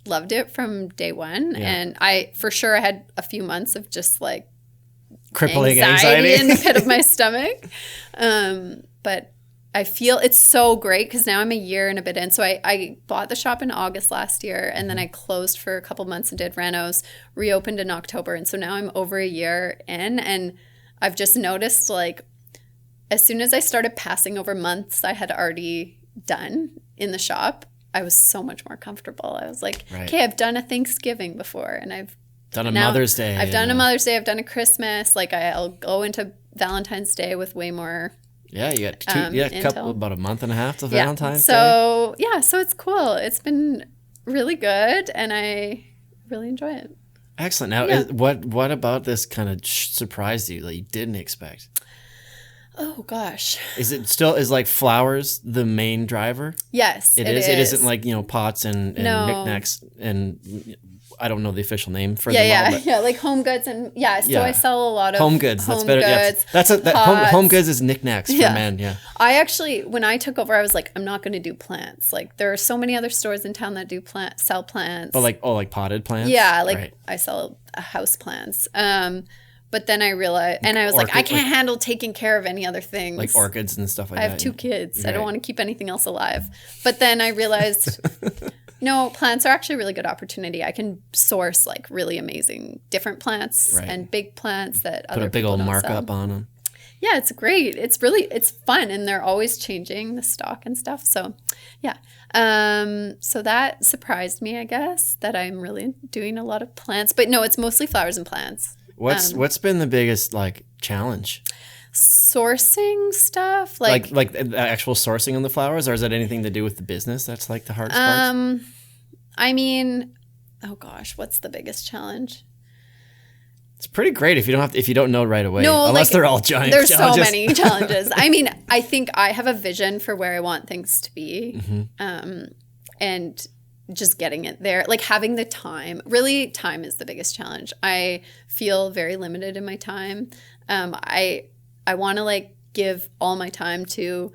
loved it from day one. Yeah. And I had a few months of just like, crippling anxiety in the pit of my stomach. But I feel it's so great because now I'm a year and a bit in. So I bought the shop in August last year, and then I closed for a couple months and did renos, reopened in October. And so now I'm over a year in, and I've just noticed like as soon as I started passing over months I had already done in the shop, I was so much more comfortable. I was like, okay, I've done a Thanksgiving before, and I've done a Mother's Day. I've done a Mother's Day. I've done a Christmas. Like I'll go into Valentine's Day with way more. Yeah, you got about a month and a half to Valentine's Day. So so it's cool. It's been really good, and I really enjoy it. Excellent. Now, what about this kind of surprised you that you didn't expect? Oh gosh. Is like flowers the main driver? Yes, it is. It isn't like pots and knickknacks and. I don't know the official name for them all. Yeah, like home goods and So I sell a lot of home goods. That's better. Goods, home goods is knickknacks for men. Yeah. I actually, when I took over, I was like, I'm not going to do plants. Like there are so many other stores in town that do sell plants. But like potted plants. Yeah, I sell house plants. But then I realized, and I was like, I can't handle taking care of any other things. Like orchids and stuff like that. I have 2 kids. Right. I don't want to keep anything else alive. But then I realized, no, plants are actually a really good opportunity. I can source like really amazing different plants and big plants that other people don't sell. Put a big old markup on them. Yeah, it's great. It's fun, and they're always changing the stock and stuff. So, yeah. So that surprised me, I guess, that I'm really doing a lot of plants. But no, it's mostly flowers and plants. What's been the biggest challenge? Sourcing stuff, like the actual sourcing of the flowers, or is that anything to do with the business? That's like the hardest part. I mean, oh gosh, what's the biggest challenge? It's pretty great if you don't know right away. No, unless they're all giant. There's challenges. so many challenges. I mean, I think I have a vision for where I want things to be, and just getting it there, like having the time. Really, time is the biggest challenge. I feel very limited in my time. I want to give all my time to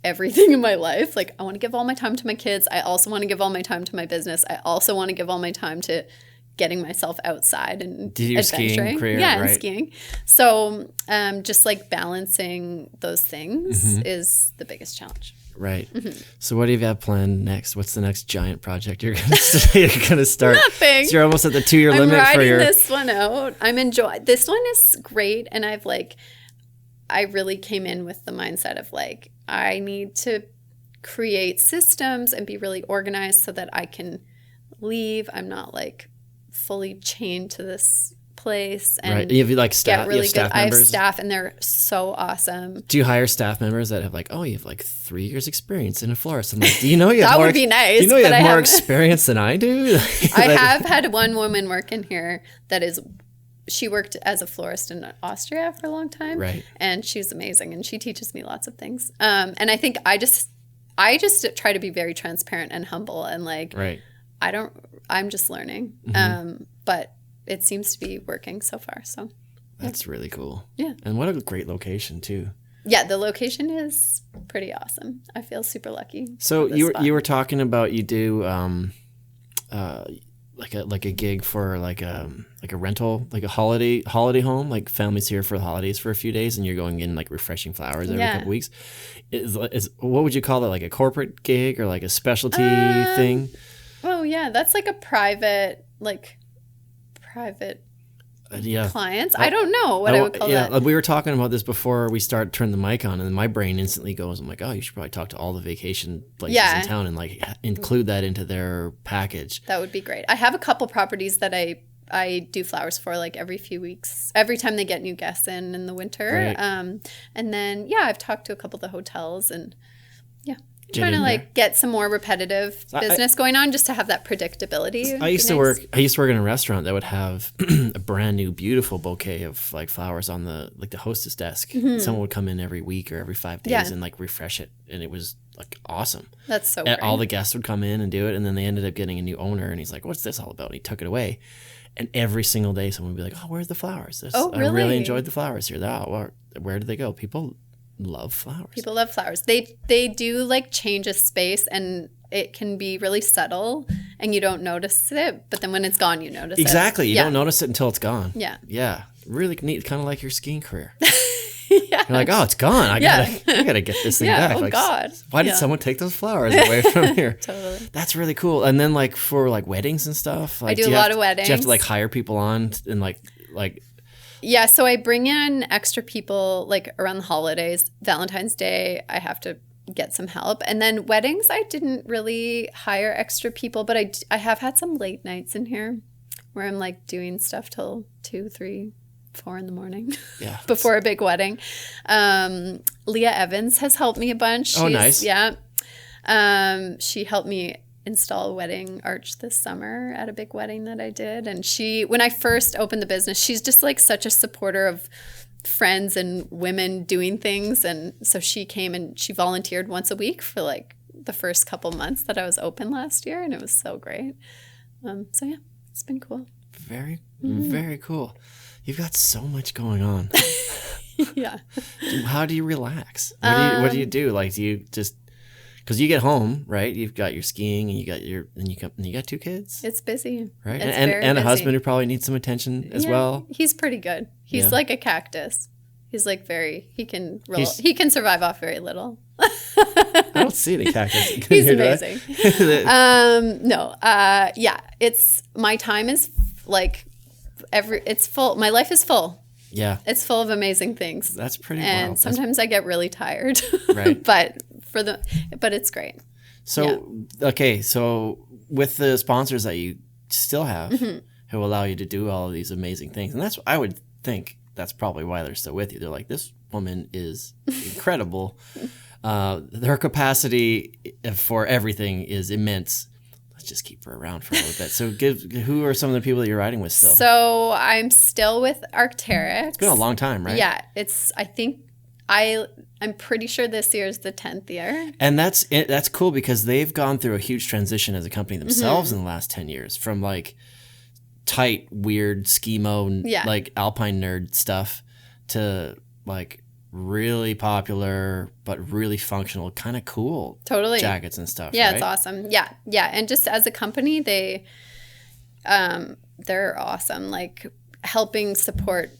everything in my life. Like I want to give all my time to my kids. I also want to give all my time to my business. I also want to give all my time to getting myself outside and adventuring. Skiing career, and right? Skiing. So just balancing those things is the biggest challenge. Right. Mm-hmm. So what do you have planned next? What's the next giant project you're gonna start? Nothing. So you're almost at the 2-year limit for your. I'm riding this one out. I'm enjoying. This one is great, and I really came in with the mindset of I need to create systems and be really organized so that I can leave. I'm not like fully chained to this place and right. You have like staff, get really you have staff good. members? I have staff and they're so awesome. Do you hire staff members that have like, oh, you have like 3 years experience in a florist? I'm like, do you know you have That more, would be nice, do you know you but have I more haven't. experience than I do? I have had one woman work in here she worked as a florist in Austria for a long time. Right. And she's amazing and she teaches me lots of things. And I think I just try to be very transparent and humble and like, right. I'm just learning. But it seems to be working so far. So that's really cool. Yeah. And what a great location too. Yeah, the location is pretty awesome. I feel super lucky. So you were talking about you do like a gig for like a rental, like a holiday home, like families here for the holidays for a few days, and you're going in like refreshing flowers every couple weeks. Is what would you call that? Like a corporate gig or like a specialty thing? Oh yeah, that's like a private clients. I don't know what I would call that. We were talking about this before we turned the mic on, and my brain instantly goes, I'm like, oh, you should probably talk to all the vacation places in town and like include that into their package. That would be great. I have a couple properties that I do flowers for like every few weeks, every time they get new guests in the winter. Right. And then, I've talked to a couple of the hotels and trying to like get some more repetitive business going on just to have that predictability. I used to work in a restaurant that would have a brand new beautiful bouquet of like flowers on the hostess desk. Someone would come in every week or every 5 days and like refresh it, and it was like awesome. That's so and great. all the guests would come in and do it, and then they ended up getting a new owner, and he's like, what's this all about? And he took it away. And every single day someone would be like, oh, where's the flowers? Really? I really enjoyed the flowers here. Where did they go? People love flowers. People love flowers. They do like change a space, and it can be really subtle and you don't notice it, but then when it's gone you notice it. Exactly. You don't notice it until it's gone. Yeah. Yeah. Really neat, kind of like your skiing career. Yeah. You're like, oh, it's gone. I gotta get this thing back. Oh like, God. Why did someone take those flowers away from here? Totally. That's really cool. And then like for like weddings and stuff, like I do a lot of weddings. Do you have to like hire people on and like Yeah, so I bring in extra people like around the holidays. Valentine's Day, I have to get some help. And then weddings, I didn't really hire extra people, but I have had some late nights in here where I'm like doing stuff till 2, 3, 4 in the morning before a big wedding. Leah Evans has helped me a bunch. Nice. Yeah. She helped me install a wedding arch this summer at a big wedding that I did. And when I first opened the business, she's just like such a supporter of friends and women doing things. And so she came and she volunteered once a week for like the first couple months that I was open last year. And it was so great. So yeah, it's been cool. Very, very cool. You've got so much going on. Yeah. How do you relax? What do you do? Like, do you just, because you get home, right? You've got your skiing and you got 2 kids. It's busy. Right. It's And a busy. husband who probably needs some attention as well. He's pretty good. He's like a cactus. He's like he can survive off very little. I don't see any cactus. He's amazing. It's my time is like it's full. My life is full. Yeah. It's full of amazing things. That's pretty and wild. Sometimes I get really tired. Right. but it's great. So so with the sponsors that you still have who allow you to do all of these amazing things, and I would think that's probably why they're still with you. They're like, this woman is incredible. Her capacity for everything is immense. Let's just keep her around for a little bit. So who are some of the people that you're riding with still? So I'm still with Arc'teryx. It's been a long time, right? Yeah. I'm pretty sure this year is the 10th year. And that's cool because they've gone through a huge transition as a company themselves in the last 10 years from like tight, weird, schemo, like alpine nerd stuff to like really popular but really functional, kind of cool jackets and stuff. Yeah, right? It's awesome. Yeah. And just as a company, they're awesome. Like helping support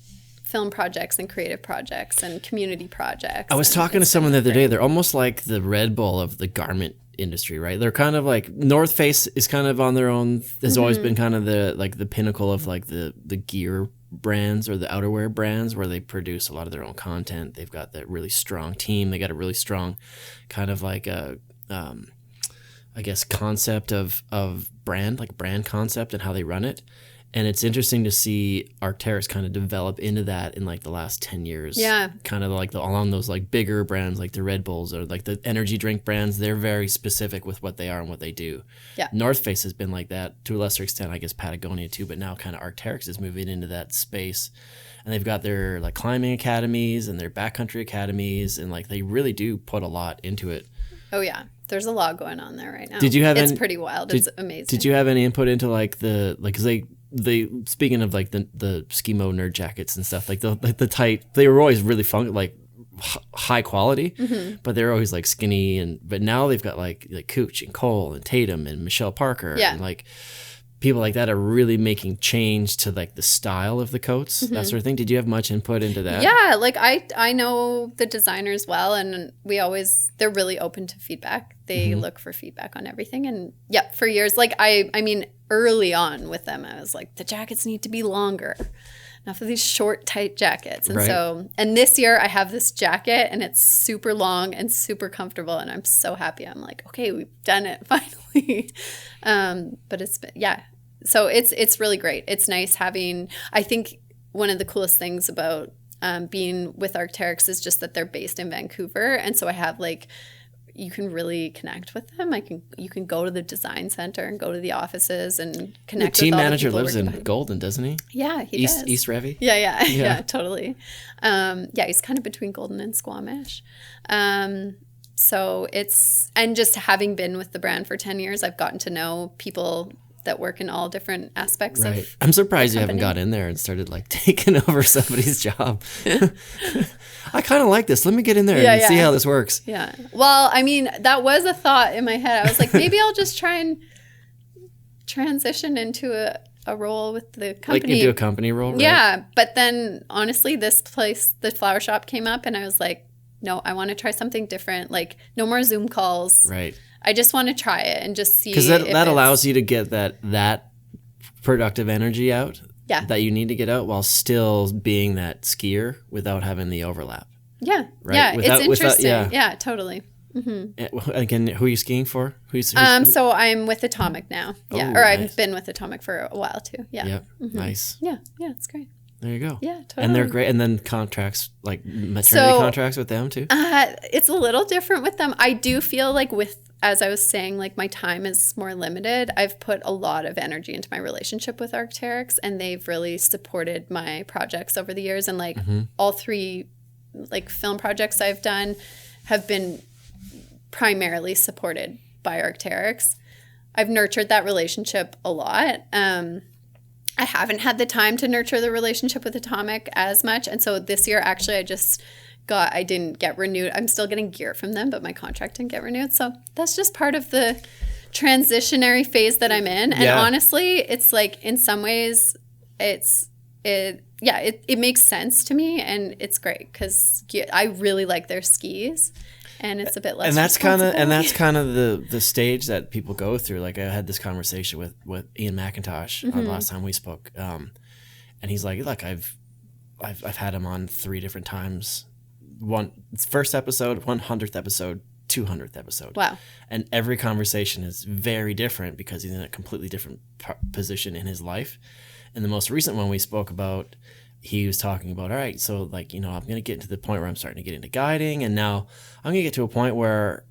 film projects and creative projects and community projects. I was talking to someone the other day. They're almost like the Red Bull of the garment industry, right? They're kind of like North Face is kind of on their own. Has always been kind of the pinnacle of like the gear brands or the outerwear brands where they produce a lot of their own content. They've got that really strong team. They got a really strong kind of like a I guess, concept of brand, like brand concept and how they run it. And it's interesting to see Arc'teryx kind of develop into that in like the last 10 years. Yeah. Kind of like along those like bigger brands like the Red Bulls or like the energy drink brands. They're very specific with what they are and what they do. Yeah. North Face has been like that to a lesser extent, I guess Patagonia too, but now kind of Arc'teryx is moving into that space. And they've got their like climbing academies and their backcountry academies, and like they really do put a lot into it. Oh yeah. There's a lot going on there right now. Did you have It's pretty wild. It's amazing. Did you have any input into like cause they speaking of like the Skimo nerd jackets and stuff, like the tight, they were always really fun, like high quality, but they're always like skinny, but now they've got like Cooch and Cole and Tatum and Michelle Parker, and like people like that are really making change to like the style of the coats, that sort of thing. Did you have much input into that? Yeah, like I know the designers well, and they're really open to feedback. They look for feedback on everything, and yeah, for years, like I mean, early on with them, I was like, the jackets need to be longer. Enough of these short, tight jackets. And and this year I have this jacket and it's super long and super comfortable, and I'm so happy. I'm like, okay, we've done it finally. But so it's really great. It's nice having, I think one of the coolest things about being with Arc'teryx is just that they're based in Vancouver. And so I have like, you can really connect with them. You can go to the design center and go to the offices and connect. The team with all manager the people lives in behind. Golden, doesn't he? Yeah, he does. East Revy? Yeah, totally. He's kind of between Golden and Squamish. So and just having been with the brand for 10 years, I've gotten to know people that work in all different aspects of I'm surprised you haven't company. got in there and started like taking over somebody's job. I kind of like this. Let me get in there and see how this works. Yeah. Well, I mean, that was a thought in my head. I was like, maybe I'll just try and transition into a role with the company. Like you do a company role, right? Yeah. But then honestly, this place, the flower shop came up and I was like, no, I want to try something different. Like no more Zoom calls. Right. I just want to try it and just see. Because that allows you to get that productive energy out that you need to get out while still being that skier without having the overlap. Yeah. Right? Yeah. It's interesting. yeah. Yeah, totally. Again, who are you skiing for? So I'm with Atomic now. Yeah. Or nice. I've been with Atomic for a while too. Yeah. Yep. Nice. Yeah. Yeah. It's great. There you go. Yeah, totally. And they're great. And then contracts, like maternity contracts with them too? It's a little different with them. I do feel like as I was saying, like my time is more limited. I've put a lot of energy into my relationship with Arc'teryx, and they've really supported my projects over the years. And like all 3 like film projects I've done have been primarily supported by Arc'teryx. I've nurtured that relationship a lot. I haven't had the time to nurture the relationship with Atomic as much. And so this year, actually, I didn't get renewed. I'm still getting gear from them, but my contract didn't get renewed. So that's just part of the transitionary phase that I'm in. And honestly, it's like in some ways, it makes sense to me, and it's great because I really like their skis. And it's a bit less. And that's kind of the stage that people go through. Like I had this conversation with Ian McIntosh the last time we spoke, and he's like, "Look, I've had him on 3 different times. First episode, 100th episode, 200th episode. Wow! And every conversation is very different because he's in a completely different position in his life. And the most recent one we spoke about, he was talking about, all right, so like, I'm going to get to the point where I'm starting to get into guiding, and now I'm going to get to a point where,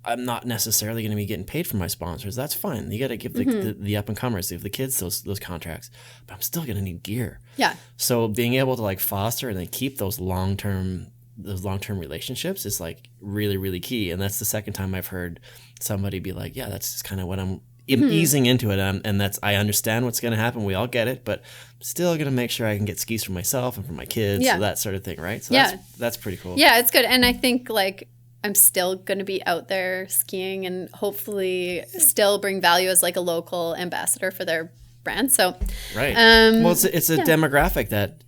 I'm not necessarily going to be getting paid for my sponsors. That's fine. You got to give the up and comers, give the kids those contracts, but I'm still going to need gear. Yeah. So being able to like foster and then keep those long-term relationships is like really, really key. And that's the second time I've heard somebody be like, yeah, that's just kind of what I'm easing into it, and that's, I understand what's going to happen. We all get it, but I'm still going to make sure I can get skis for myself and for my kids, so that sort of thing, right? So that's pretty cool. Yeah, it's good. And I think like I'm still going to be out there skiing and hopefully still bring value as like a local ambassador for their brand. So right. Well, it's a demographic that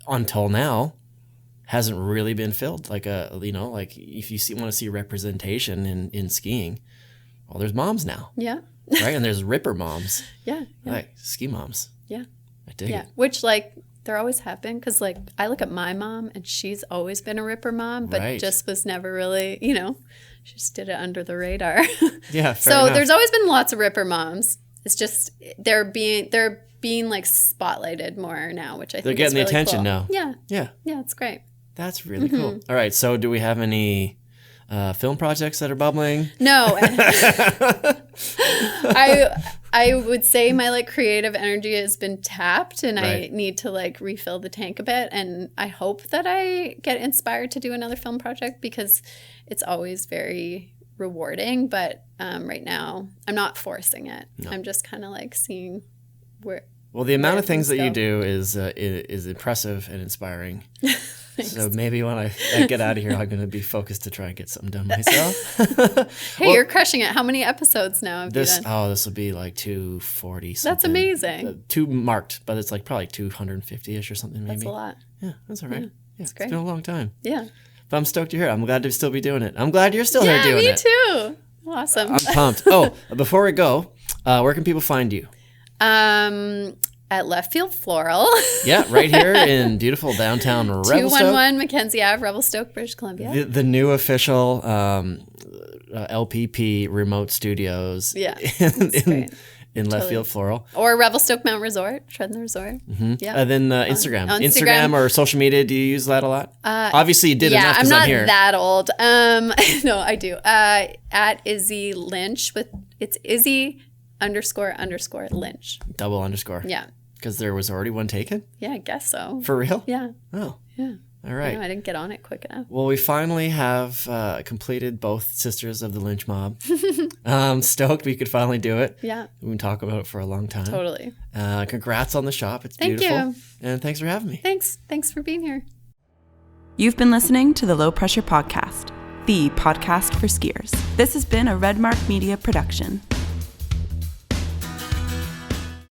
until now hasn't really been filled. Like like if you want to see representation in skiing, well, there's moms now. Yeah. Right? And there's ripper moms. Yeah. Like ski moms. Yeah. I dig it. Which like there always have been, because like I look at my mom and she's always been a ripper mom, but just was never really, she just did it under the radar. Yeah. So enough. there's always been lots of Ripper moms. It's just they're being like spotlighted more now, which I think they're getting the really attention cool. now. Yeah. Yeah. Yeah, it's great. That's really cool. All right. So do we have any film projects that are bubbling? No. I would say my like creative energy has been tapped and I need to like refill the tank a bit. And I hope that I get inspired to do another film project because it's always very rewarding. But right now I'm not forcing it. No. I'm just kind of like seeing where. Well, the amount of things that you do is impressive and inspiring. So maybe when I get out of here, I'm going to be focused to try and get something done myself. Hey, you're crushing it. How many episodes now have you done? Oh, this will be like 240 something. That's amazing. 2 marked, but it's like probably 250-ish or something maybe. That's a lot. Yeah, that's all right. Yeah, that's great. It's been a long time. Yeah. But I'm stoked you're here. I'm glad to still be doing it. I'm glad you're still here doing it. Yeah, me too. Awesome. I'm pumped. Oh, before we go, where can people find you? At Left Field Floral. Yeah, right here in beautiful downtown Revelstoke. 211 Mackenzie Ave, Revelstoke, British Columbia. The new official LPP remote studios. Yeah, in Left Field Floral. Or Revelstoke Mount Resort, Tread the Resort. Mm-hmm. Yeah. And then Instagram. Instagram or social media, do you use that a lot? Obviously you did enough because I'm here. Yeah, I'm not that old. No, I do. At Izzy Lynch it's Izzy _ Lynch. Double underscore. Yeah. Because there was already one taken? Yeah, I guess so. For real? Yeah. Oh. Yeah. All right. I didn't get on it quick enough. Well, we finally have completed both Sisters of the Lynch Mob. Stoked we could finally do it. Yeah. We've been talking about it for a long time. Totally. Congrats on the shop. It's Thank beautiful. you. And thanks for having me. Thanks for being here. You've been listening to the Low Pressure Podcast, the podcast for skiers. This has been a Redmark Media production.